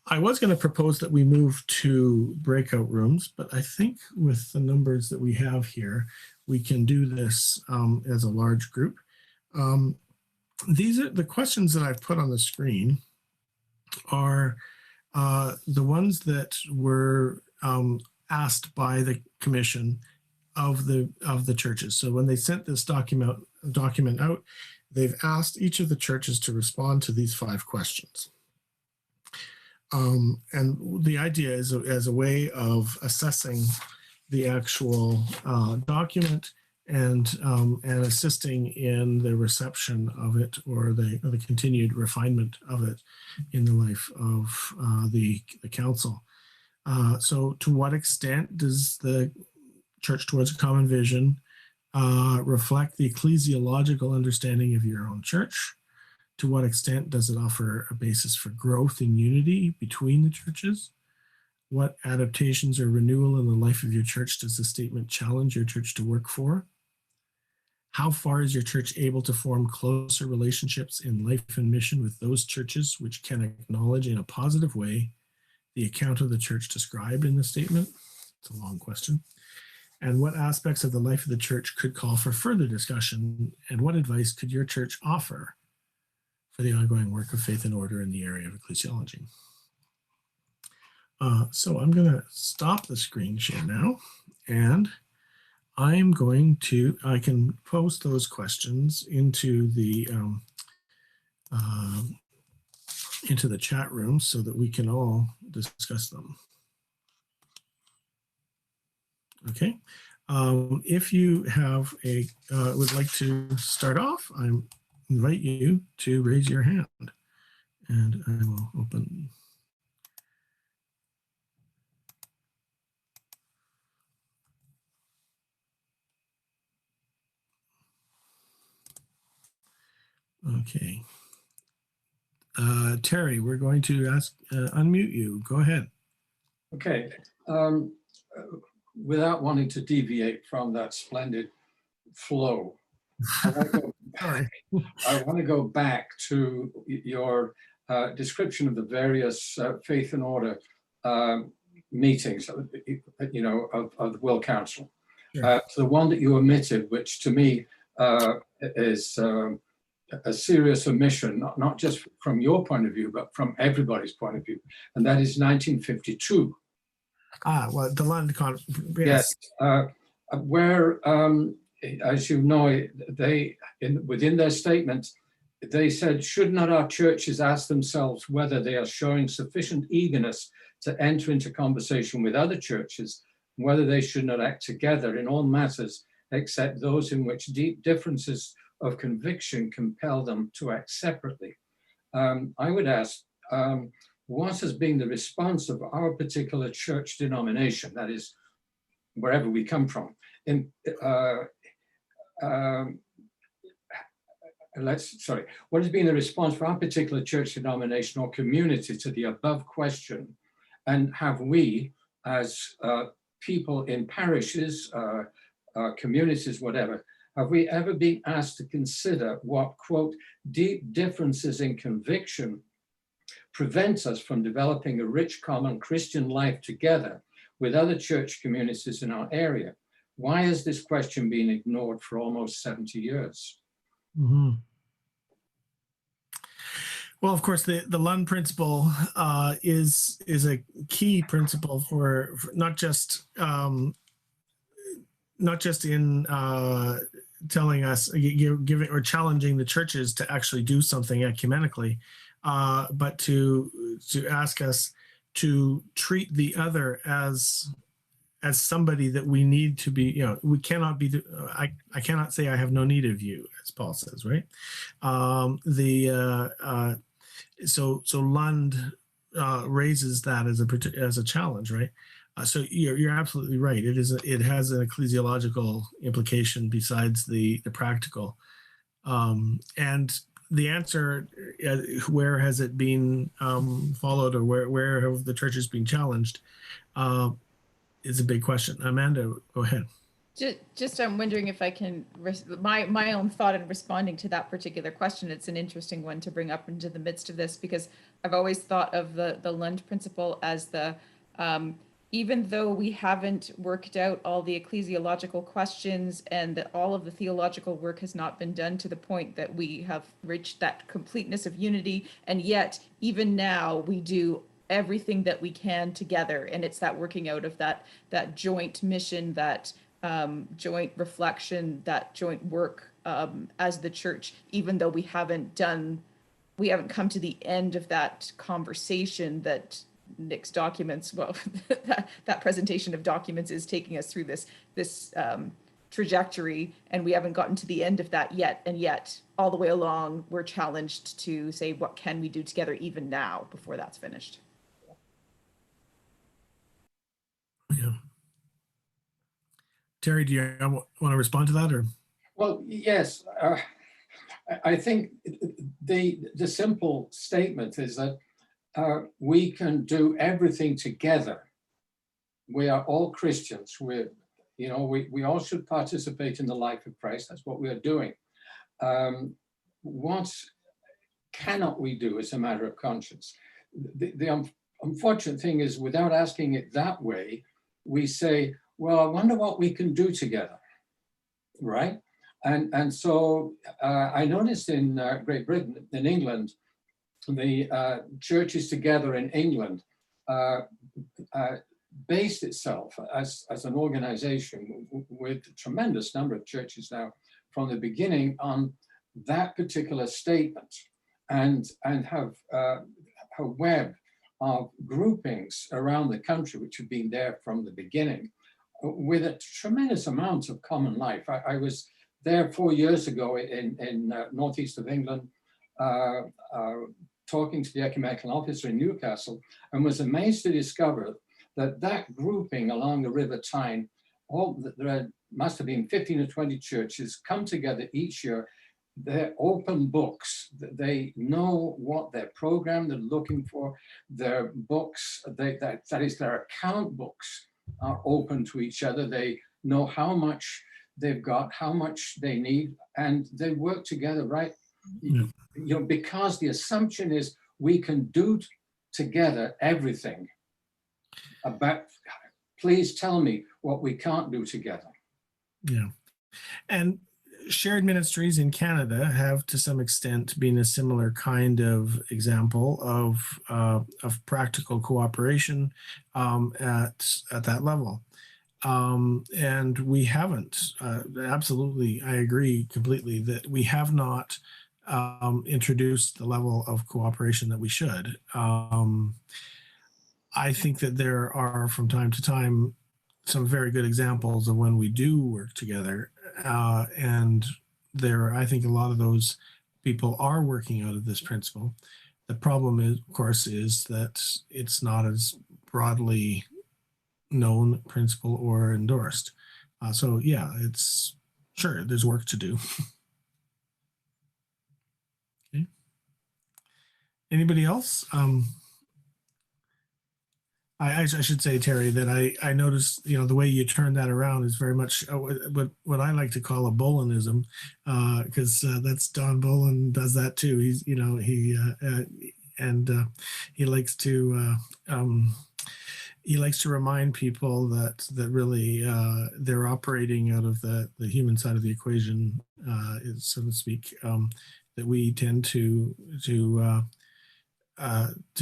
I was going to propose that we move to breakout rooms, but I think with the numbers that we have here, we can do this as a large group. These are the questions that I've put on the screen are the ones that were asked by the commission of the churches. So when they sent this document out, they've asked each of the churches to respond to these 5 questions. And the idea is as a way of assessing the actual document and assisting in the reception of it or the continued refinement of it in the life of the council. So to what extent does the Church Towards a Common Vision reflect the ecclesiological understanding of your own church? To what extent does it offer a basis for growth in unity between the churches? What adaptations or renewal in the life of your church does the statement challenge your church to work for? How far is your church able to form closer relationships in life and mission with those churches which can acknowledge in a positive way the account of the church described in the statement? It's a long question. And what aspects of the life of the church could call for further discussion? And what advice could your church offer for the ongoing work of faith and order in the area of ecclesiology? So I'm going to stop the screen share now, and I can post those questions into the chat room so that we can all discuss them. Okay. If you have would like to start off, I invite you to raise your hand, and I will open. Okay. Terry, we're going to unmute you. Go ahead. Okay. Without wanting to deviate from that splendid flow, I want to go back to your description of the various faith and order meetings, of the Will Council. Sure. To the one that you omitted, which to me is a serious omission, not just from your point of view, but from everybody's point of view, and that is 1952. Well, the London Conference. Yes, where, as you know, within their statement, they said, should not our churches ask themselves whether they are showing sufficient eagerness to enter into conversation with other churches, and whether they should not act together in all matters except those in which deep differences of conviction compel them to act separately. I would ask, what has been the response of our particular church denomination, that is, wherever we come from, what has been the response for our particular church denomination or community to the above question? And have we, as people in parishes, communities, whatever, have we ever been asked to consider what, quote, deep differences in conviction prevents us from developing a rich common Christian life together with other church communities in our area? Why has this question been ignored for almost 70 years? Mm-hmm. Well, of course, the Lund principle is a key principle for not just in telling us, giving or challenging the churches to actually do something ecumenically, but to ask us to treat the other as somebody that we need to be, we cannot be, I cannot say I have no need of you, as Paul says, right? So Lund raises that as a challenge, right? So you're absolutely right. It has an ecclesiological implication besides the practical. And the answer, where has it been followed, or where have the churches been challenged, is a big question. Amanda, go ahead. Just I'm wondering if I can, my own thought in responding to that particular question. It's an interesting one to bring up into the midst of this, because I've always thought of the Lund principle as even though we haven't worked out all the ecclesiological questions and that all of the theological work has not been done to the point that we have reached that completeness of unity, and yet even now we do everything that we can together, and it's that working out of that joint mission, that joint reflection, that joint work as the church, even though we haven't come to the end of that conversation that Nick's documents, that presentation of documents is taking us through this trajectory, and we haven't gotten to the end of that yet. And yet all the way along, we're challenged to say, what can we do together even now before that's finished? Yeah. Terry, do you want to respond to that, or? Well, yes. I think the simple statement is that we can do everything together. We are all Christians. We all should participate in the life of Christ. That's what we are doing. What cannot we do as a matter of conscience? The unfortunate thing is, without asking it that way, we say, well, I wonder what we can do together, right? And so I noticed in Great Britain, in England, the churches together in England based itself as an organization with a tremendous number of churches now from the beginning on that particular statement, and have a web of groupings around the country which have been there from the beginning with a tremendous amount of common life. I was there 4 years ago in northeast of England, talking to the ecumenical officer in Newcastle, and was amazed to discover that grouping along the River Tyne, there must have been 15 or 20 churches come together each year. They're open books. They know what their program they're looking for. Their books, that is, their account books are open to each other. They know how much they've got, how much they need, and they work together, right? Yeah. Because the assumption is we can do together everything. Please tell me what we can't do together. Yeah. And shared ministries in Canada have, to some extent, been a similar kind of example of practical cooperation at that level. And we haven't, absolutely, I agree completely that we have not introduced the level of cooperation that we should. I think that there are, from time to time, some very good examples of when we do work together. And I think a lot of those people are working out of this principle. The problem is, of course, is that it's not as broadly known principle or endorsed. So yeah, there's work to do. Okay. Anybody else? I should say, Terry, that I noticed, the way you turn that around is very much what I like to call a Bolanism, because that's Don Boland does that too. He's, he likes to remind people that really they're operating out of the human side of the equation, so to speak. That we tend to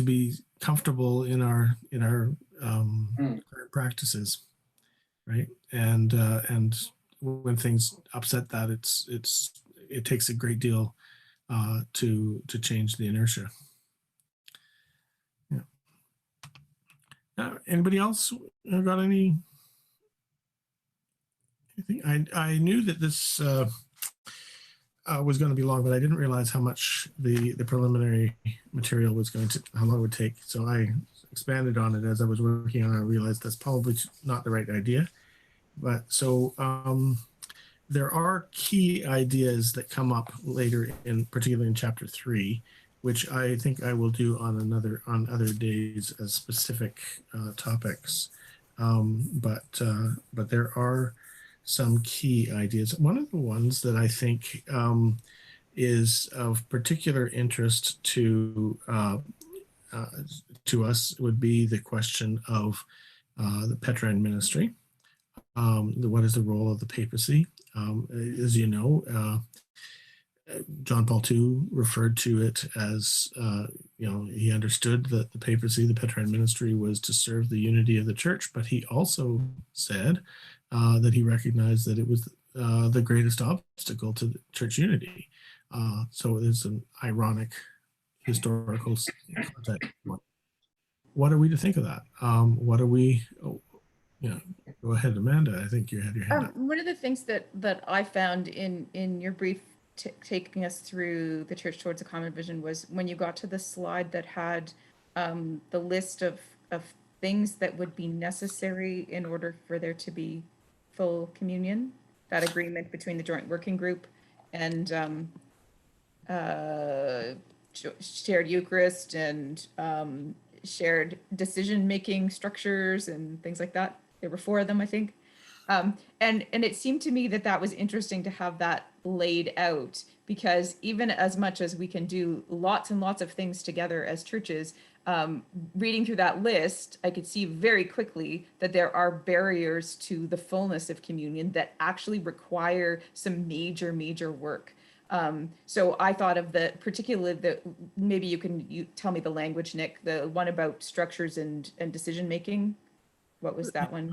be comfortable in our current practices, right? And when things upset that, it takes a great deal to change the inertia. Yeah. Anybody else got anything? I knew that this was going to be long, but I didn't realize how much the preliminary material was how long it would take. So I expanded on it as I was working on it. I realized that's probably not the right idea. But so there are key ideas that come up later, particularly in chapter 3, which I think I will do on other days as specific topics. But there are some key ideas. One of the ones that I think is of particular interest to us would be the question of the Petrine ministry. What is the role of the papacy? As you know, John Paul II referred to it as, he understood that the papacy, the Petrine ministry, was to serve the unity of the church, but he also said that he recognized that it was the greatest obstacle to the church unity. So there's an ironic historical context. What are we to think of that? What are we, go ahead, Amanda. I think you had your hand up. One of the things that I found in your brief taking us through the Church Towards a Common Vision was when you got to the slide that had the list of things that would be necessary in order for there to be full communion, that agreement between the joint working group and shared Eucharist and shared decision-making structures and things like that. There were 4 of them, I think. And it seemed to me that was interesting to have that laid out, because even as much as we can do lots and lots of things together as churches, reading through that list, I could see very quickly that there are barriers to the fullness of communion that actually require some major work. So I thought of maybe you tell me the language, Nick, the one about structures and decision making. What was that one?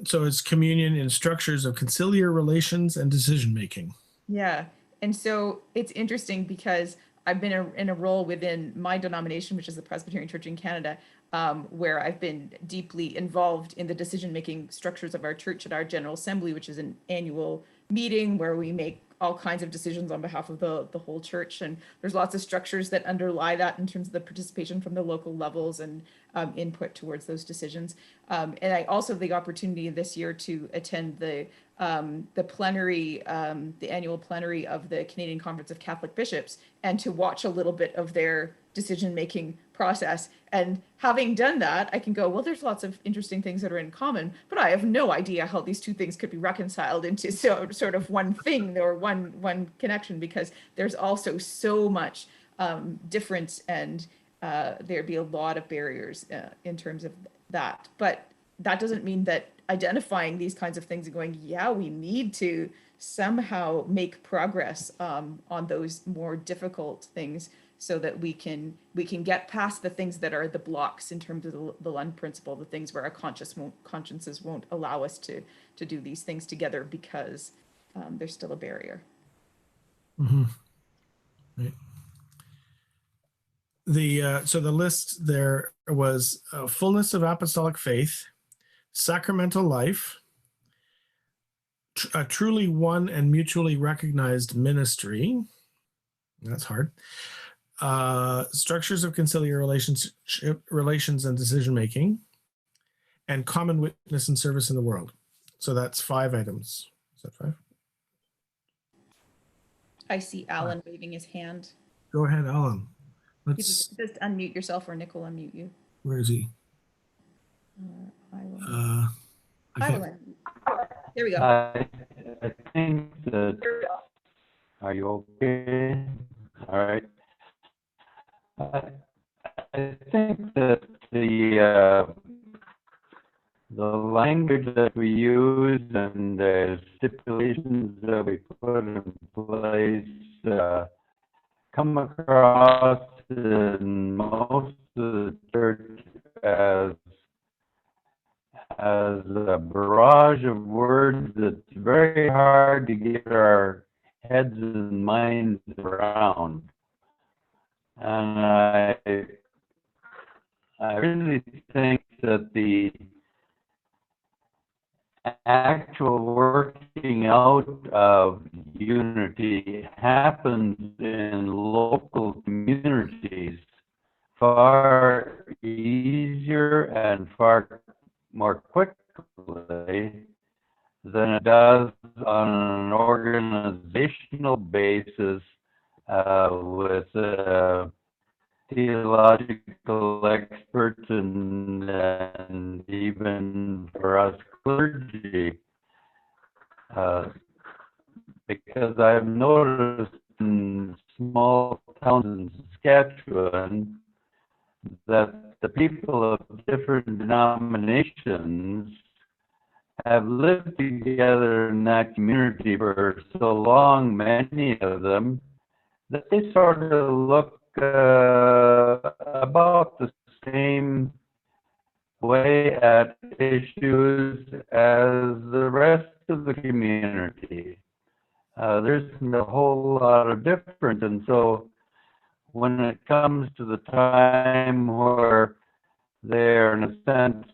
So it's communion in structures of conciliar relations and decision making. Yeah. And so it's interesting because I've been in a role within my denomination, which is the Presbyterian Church in Canada, where I've been deeply involved in the decision-making structures of our church at our General Assembly, which is an annual meeting where we make all kinds of decisions on behalf of the whole church. And there's lots of structures that underlie that in terms of the participation from the local levels and input towards those decisions. And I also have the opportunity this year to attend the plenary, the annual plenary of the Canadian Conference of Catholic Bishops, and to watch a little bit of their decision-making process. And having done that, I can go, well, there's lots of interesting things that are in common, but I have no idea how these 2 things could be reconciled into sort of one thing or one connection, because there's also so much difference, and there'd be a lot of barriers in terms of that. But that doesn't mean that identifying these kinds of things and going, yeah, we need to somehow make progress on those more difficult things, so that we can get past the things that are the blocks in terms of the Lund principle, the things where our consciences won't allow us to do these things together because there's still a barrier. Mm-hmm. Right. So the list there was fullness of apostolic faith, sacramental life, a truly one and mutually recognized ministry. That's hard. Structures of conciliar relations and decision making, and common witness and service in the world. So that's 5 items. Is that 5? I see Alan waving his hand. Go ahead, Alan. Just unmute yourself, or Nick will unmute you. Where is he? I will. There we go. I think that. Are you okay? All right. I think that the language that we use and the stipulations that we put in place come across in most of the church as a barrage of words that's very hard to get our heads and minds around. And I really think that the actual working out of unity happens in local communities far easier and far more quickly than it does on an organizational basis with theological experts and even for us clergy. Because I've noticed in small towns in Saskatchewan that the people of different denominations have lived together in that community for so long, many of them, that they sort of look about the same way at issues as the rest of the community. There isn't a whole lot of difference, and so when it comes to the time where they're in a sense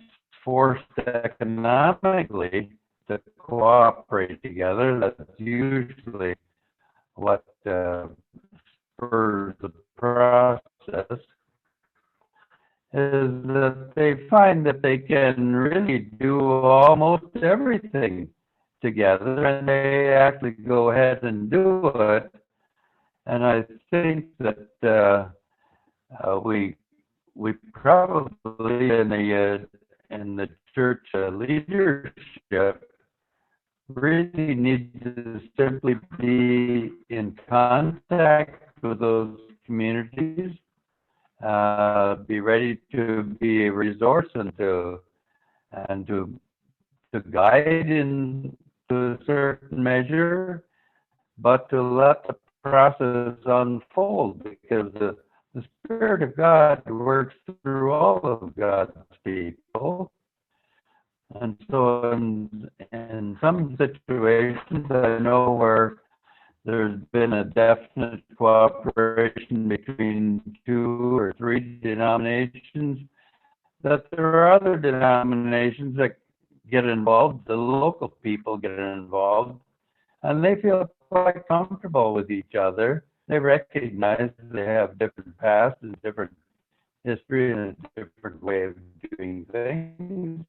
forced economically to cooperate together, that's usually what spurs the process, is that they find that they can really do almost everything together, and they actually go ahead and do it. And I think that we probably in the church leadership really need to simply be in contact with those communities, be ready to be a resource and to guide in to a certain measure, but to let the process unfold, because the Spirit of God works through all of God's people. And so in some situations, I know where there's been a definite cooperation between 2 or 3 denominations, that there are other denominations that get involved, the local people get involved, and they feel quite comfortable with each other. They recognize they have different pasts and different history and a different way of doing things,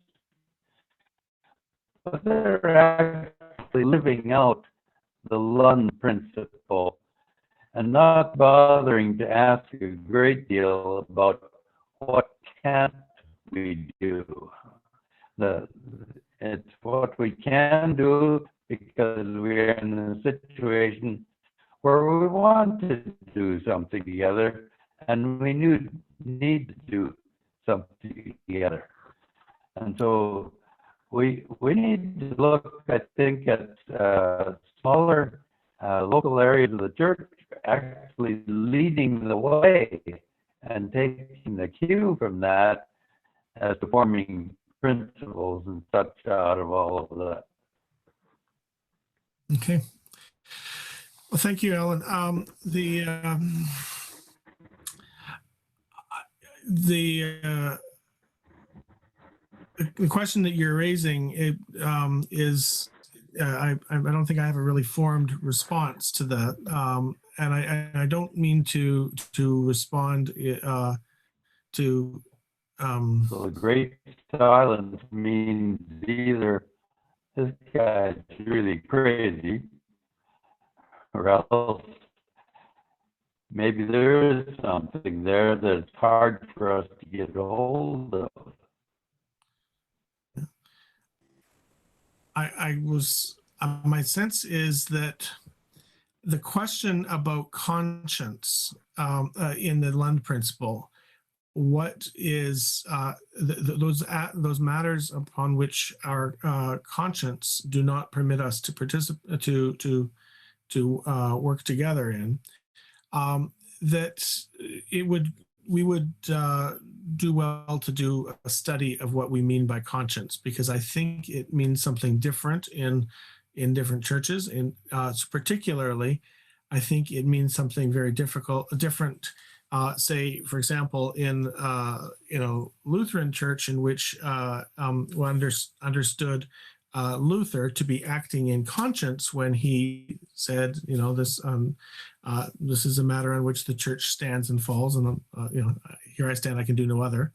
but they're actually living out the Lund principle and not bothering to ask a great deal about what can't we do. It's what we can do because we're in a situation where we want to do something together and we need to do something together. And so we need to look, I think, at smaller local areas of the church actually leading the way and taking the cue from that as to forming principles and such out of all of that. Okay. Well, thank you, Alan. The question that you're raising is I don't think I have a really formed response to that, and I don't mean to respond to. So the great silence means either this guy's really crazy, or else maybe there is something there that's hard for us to get a hold of. My sense is that the question about conscience in the Lund principle, what is those matters upon which our conscience do not permit us to participate to work together in, that we would do well to do a study of what we mean by conscience, because I think it means something different in different churches, and particularly I think it means something very different say, for example, in Lutheran Church, in which one understood Luther to be acting in conscience when he said, this is a matter on which the church stands and falls, and here I stand, I can do no other.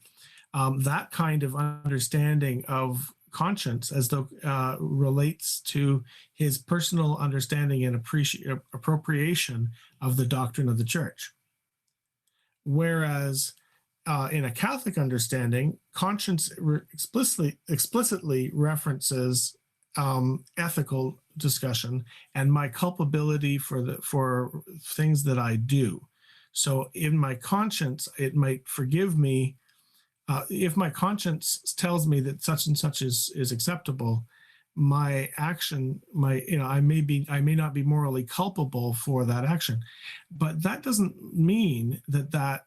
That kind of understanding of conscience, as though relates to his personal understanding and appropriation of the doctrine of the church. Whereas in a Catholic understanding, conscience explicitly references ethical discussion and my culpability for things that I do. So in my conscience, it might forgive me if my conscience tells me that such and such is acceptable. My action, I may not be morally culpable for that action, but that doesn't mean that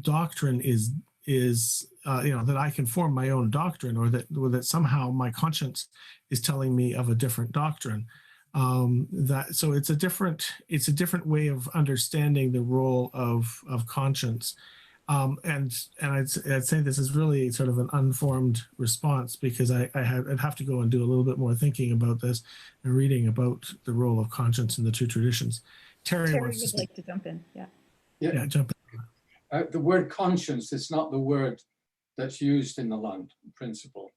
doctrine is that I can form my own doctrine, or that somehow my conscience is telling me of a different doctrine. So it's a different way of understanding the role of conscience. And I'd say this is really sort of an unformed response, because I'd have to go and do a little bit more thinking about this and reading about the role of conscience in the two traditions. Terry wants would like to jump in. Yeah, jump in. The word conscience is not the word that's used in the Lund principle.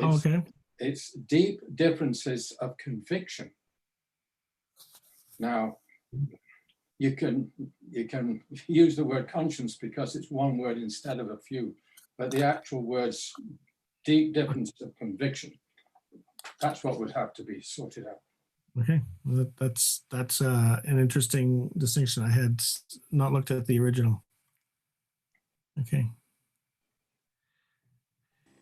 Okay. It's deep differences of conviction. Now, you can use the word conscience because it's one word instead of a few, but the actual words deep difference of conviction, that's what would have to be sorted out. Okay, well, that's an interesting distinction. I had not looked at the original. Okay.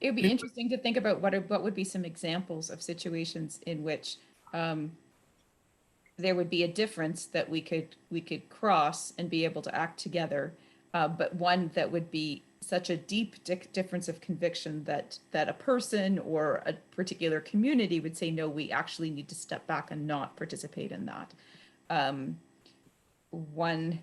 It would be interesting to think about what would be some examples of situations in which there would be a difference that we could cross and be able to act together, but one that would be such a deep difference of conviction that a person or a particular community would say, no, we actually need to step back and not participate in that. One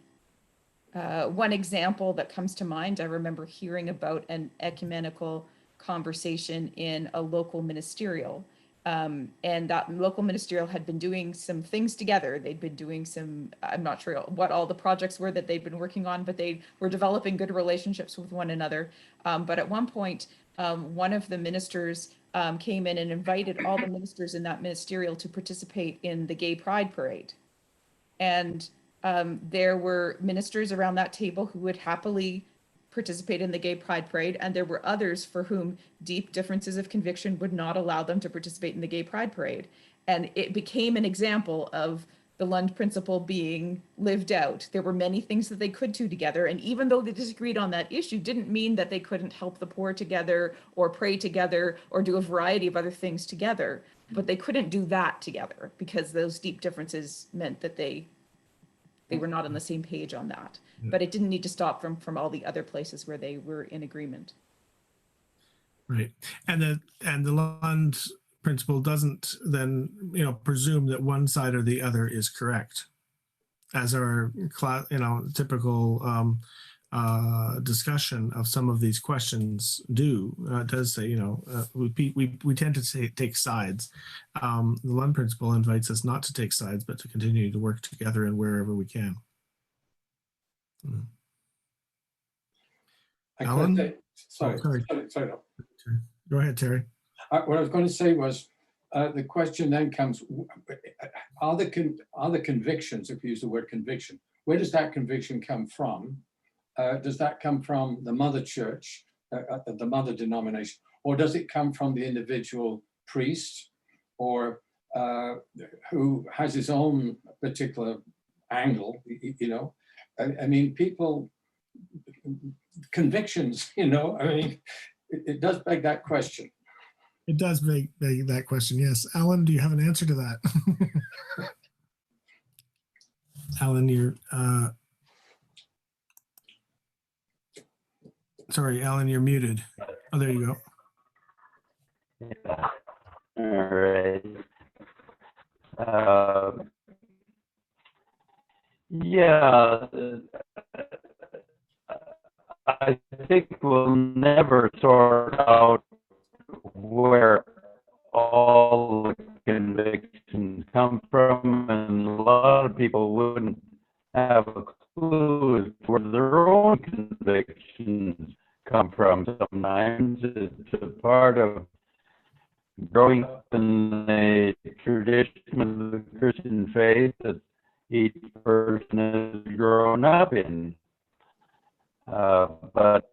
example that comes to mind, I remember hearing about an ecumenical conversation in a local ministerial. And that local ministerial had been doing some things together. They'd been doing some, I'm not sure what all the projects were that they'd been working on, but they were developing good relationships with one another. But at one point, one of the ministers came in and invited all the ministers in that ministerial to participate in the Gay Pride Parade. And there were ministers around that table who would happily participate in the Gay Pride Parade, and there were others for whom deep differences of conviction would not allow them to participate in the Gay Pride Parade. And it became an example of the Lund principle being lived out. There were many things that they could do together, and even though they disagreed on that issue, didn't mean that they couldn't help the poor together or pray together or do a variety of other things together. But they couldn't do that together because those deep differences meant that they were not on the same page on that. But it didn't need to stop from all the other places where they were in agreement. Right. And the Lund principle doesn't then, presume that one side or the other is correct, as our typical discussion of some of these questions do. It does say, we tend to take sides. The Lund principle invites us not to take sides, but to continue to work together and wherever we can. Alan? Sorry. Go ahead, Terry. What I was going to say was, the question then comes: are the convictions, if you use the word conviction, where does that conviction come from? Does that come from the mother church, the mother denomination, or does it come from the individual priest, or who has his own particular angle? I mean, people, convictions, it does beg that question. It does beg that question, yes. Alan, do you have an answer to that? Alan, you're sorry, Alan, you're muted. Oh, there you go. Yeah. All right. Yeah. I think we'll never sort out where all the convictions come from, and a lot of people wouldn't have a clue as to where their own convictions come from. Sometimes it's a part of growing up in the tradition of the Christian faith that each person has grown up in. But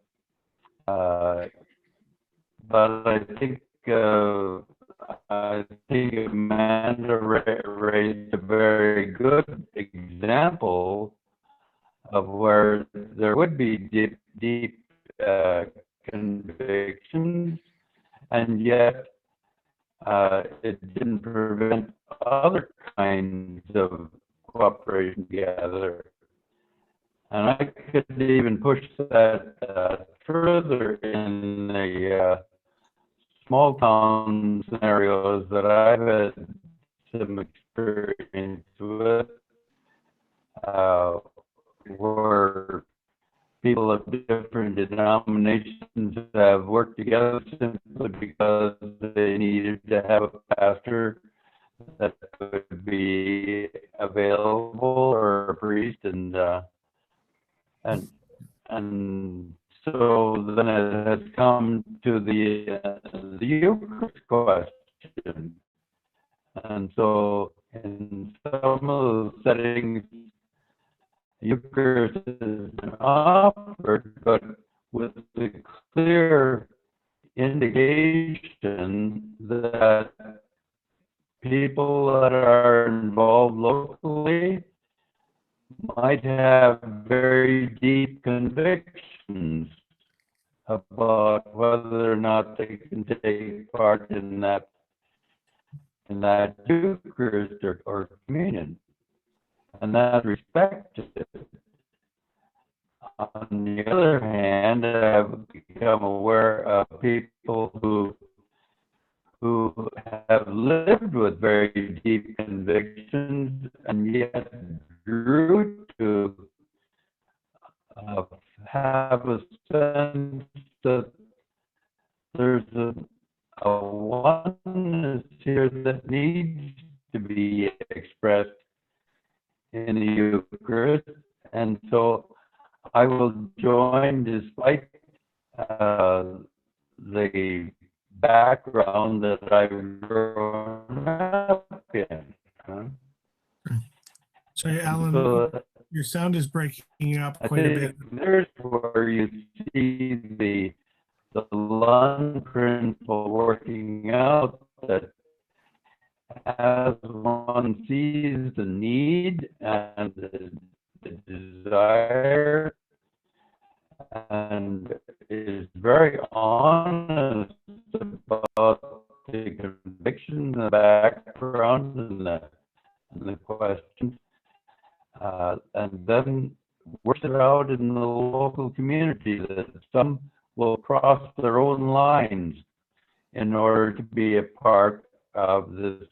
I think Amanda raised a very good example of where there would be deep convictions, and yet it didn't prevent other kinds of cooperation together. And I could even push that further in the small town scenarios that I've had some experience with, where people of different denominations have worked together simply because they needed to have a pastor that could be available, or a priest, and so then it has come to the Eucharist question, and so in some of those settings, Eucharist has been offered, but with the clear indication that people that are involved locally might have very deep convictions about whether or not they can take part in that Eucharist or communion, and that's respected. On the other hand, I've become aware of people who have lived with very deep convictions and yet grew to have a sense that there's a oneness here that needs to be expressed in the Eucharist, and so I will join despite the background that I've grown up in. Sorry, Alan, So your sound is breaking up I quite a bit. think there's where you see the Lund principle working out, that as one sees the need and the desire, and is very honest about the conviction, the background, and the questions, and then works it out in the local community, that some will cross their own lines in order to be a part of this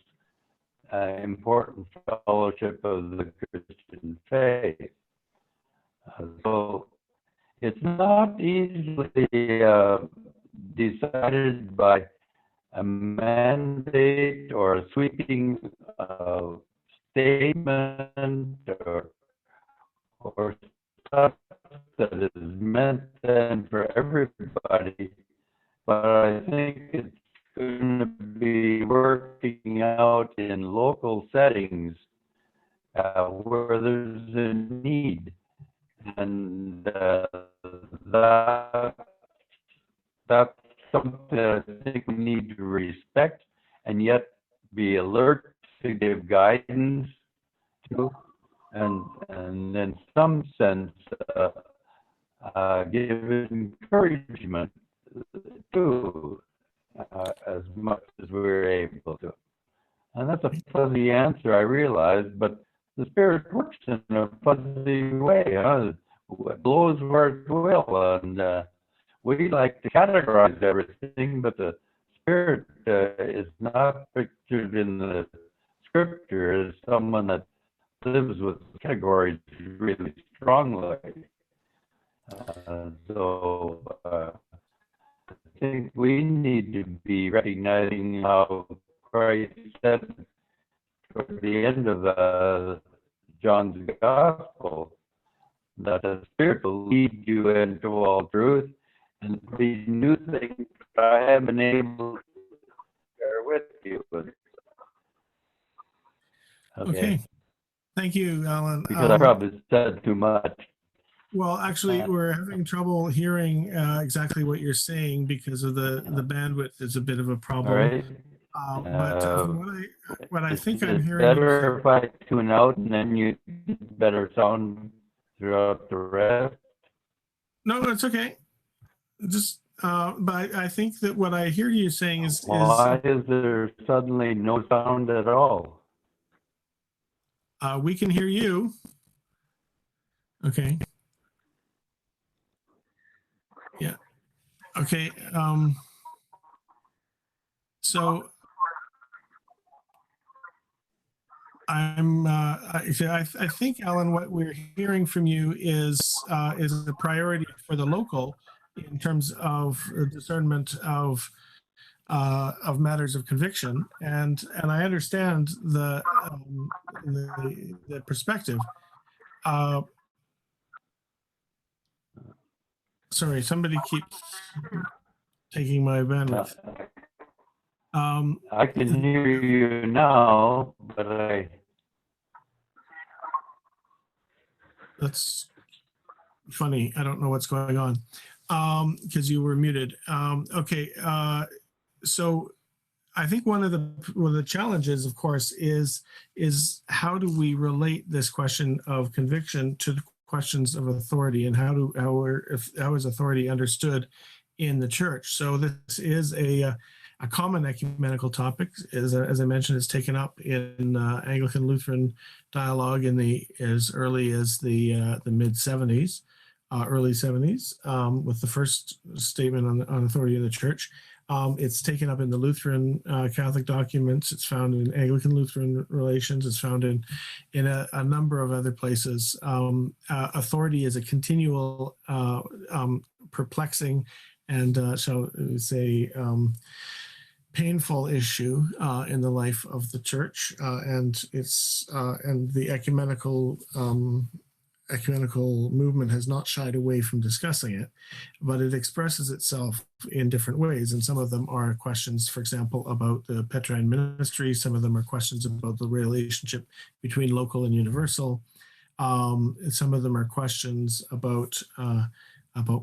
important fellowship of the Christian faith. So it's not easily decided by a mandate or a sweeping statement or stuff that is meant then for everybody, but I think it's going to be working out in local settings where there's a need, and that's something that I think we need to respect and yet be alert to give guidance to, and in some sense give encouragement to, as much as we're able to. And that's a fuzzy answer, I realize, but the Spirit works in a fuzzy way. It blows where it will, and we like to categorize everything, but the Spirit is not pictured in the Scripture as someone that lives with categories really strongly. I think we need to be recognizing how Christ said toward the end of John's Gospel that the Spirit will lead you into all truth, and these new things I have been able to share with you. Okay. Thank you, Alan. Because I probably said too much. Well, actually, we're having trouble hearing exactly what you're saying because of the bandwidth is a bit of a All problem. right. But from what I think I'm It's hearing. better if I tune out and then you get better sound throughout the rest. No, it's okay. Just, but I think that what I hear you saying is Why is there suddenly no sound at all? we can hear you. Okay. Yeah. Okay. So I think, Alan, what we're hearing from you is a priority for the local in terms of discernment of matters of conviction, and I understand the perspective. Sorry, somebody keeps taking my bandwidth. I can hear you now, but that's funny. I don't know what's going on because you were muted. Okay, so I think one of the challenges, of course, is how do we relate this question of conviction to the questions of authority, and how is authority understood in the church? So this is a common ecumenical topic. As I mentioned, it's taken up in Anglican Lutheran dialogue as early as the mid 70s, early 70s, with the first statement on authority in the church. It's taken up in the Lutheran Catholic documents. It's found in Anglican Lutheran relations. It's found in a number of other places. Authority is a continual, perplexing, and shall we say, painful issue in the life of the church, and the ecumenical movement has not shied away from discussing it, but it expresses itself in different ways. And some of them are questions, for example, about the Petrine ministry. Some of them are questions about the relationship between local and universal. Some of them are questions about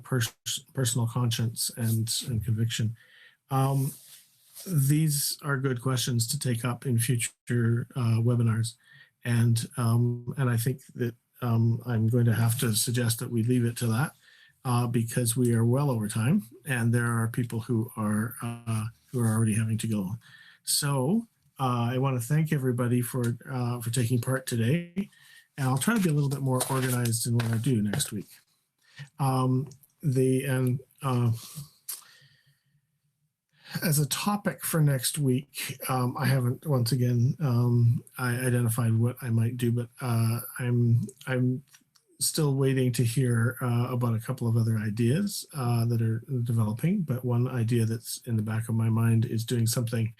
personal conscience and conviction. These are good questions to take up in future webinars, and I think that I'm going to have to suggest that we leave it to that because we are well over time, and there are people who are already having to go. So I want to thank everybody for taking part today, and I'll try to be a little bit more organized in what I do next week. As a topic for next week, I haven't, once again, I identified what I might do, but I'm still waiting to hear about a couple of other ideas that are developing. But one idea that's in the back of my mind is doing something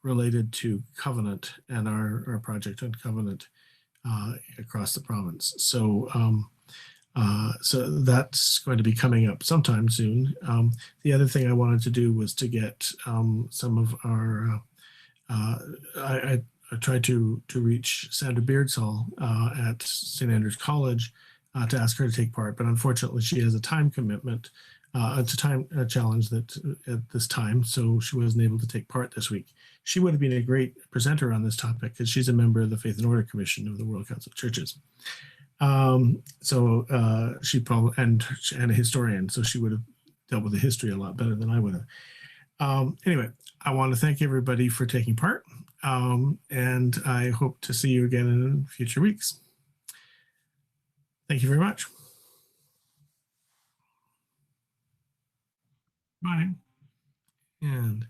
related to covenant and our project on covenant across the province. So so that's going to be coming up sometime soon. The other thing I wanted to do was to get some of our, I tried to reach Sandra Beardsall at St. Andrews College to ask her to take part, but unfortunately she has a time commitment. It's a challenge that at this time, so she wasn't able to take part this week. She would have been a great presenter on this topic because she's a member of the Faith and Order Commission of the World Council of Churches. She probably and a historian, so she would have dealt with the history a lot better than I would have. Anyway, I want to thank everybody for taking part, and I hope to see you again in future weeks. Thank you very much. Bye. And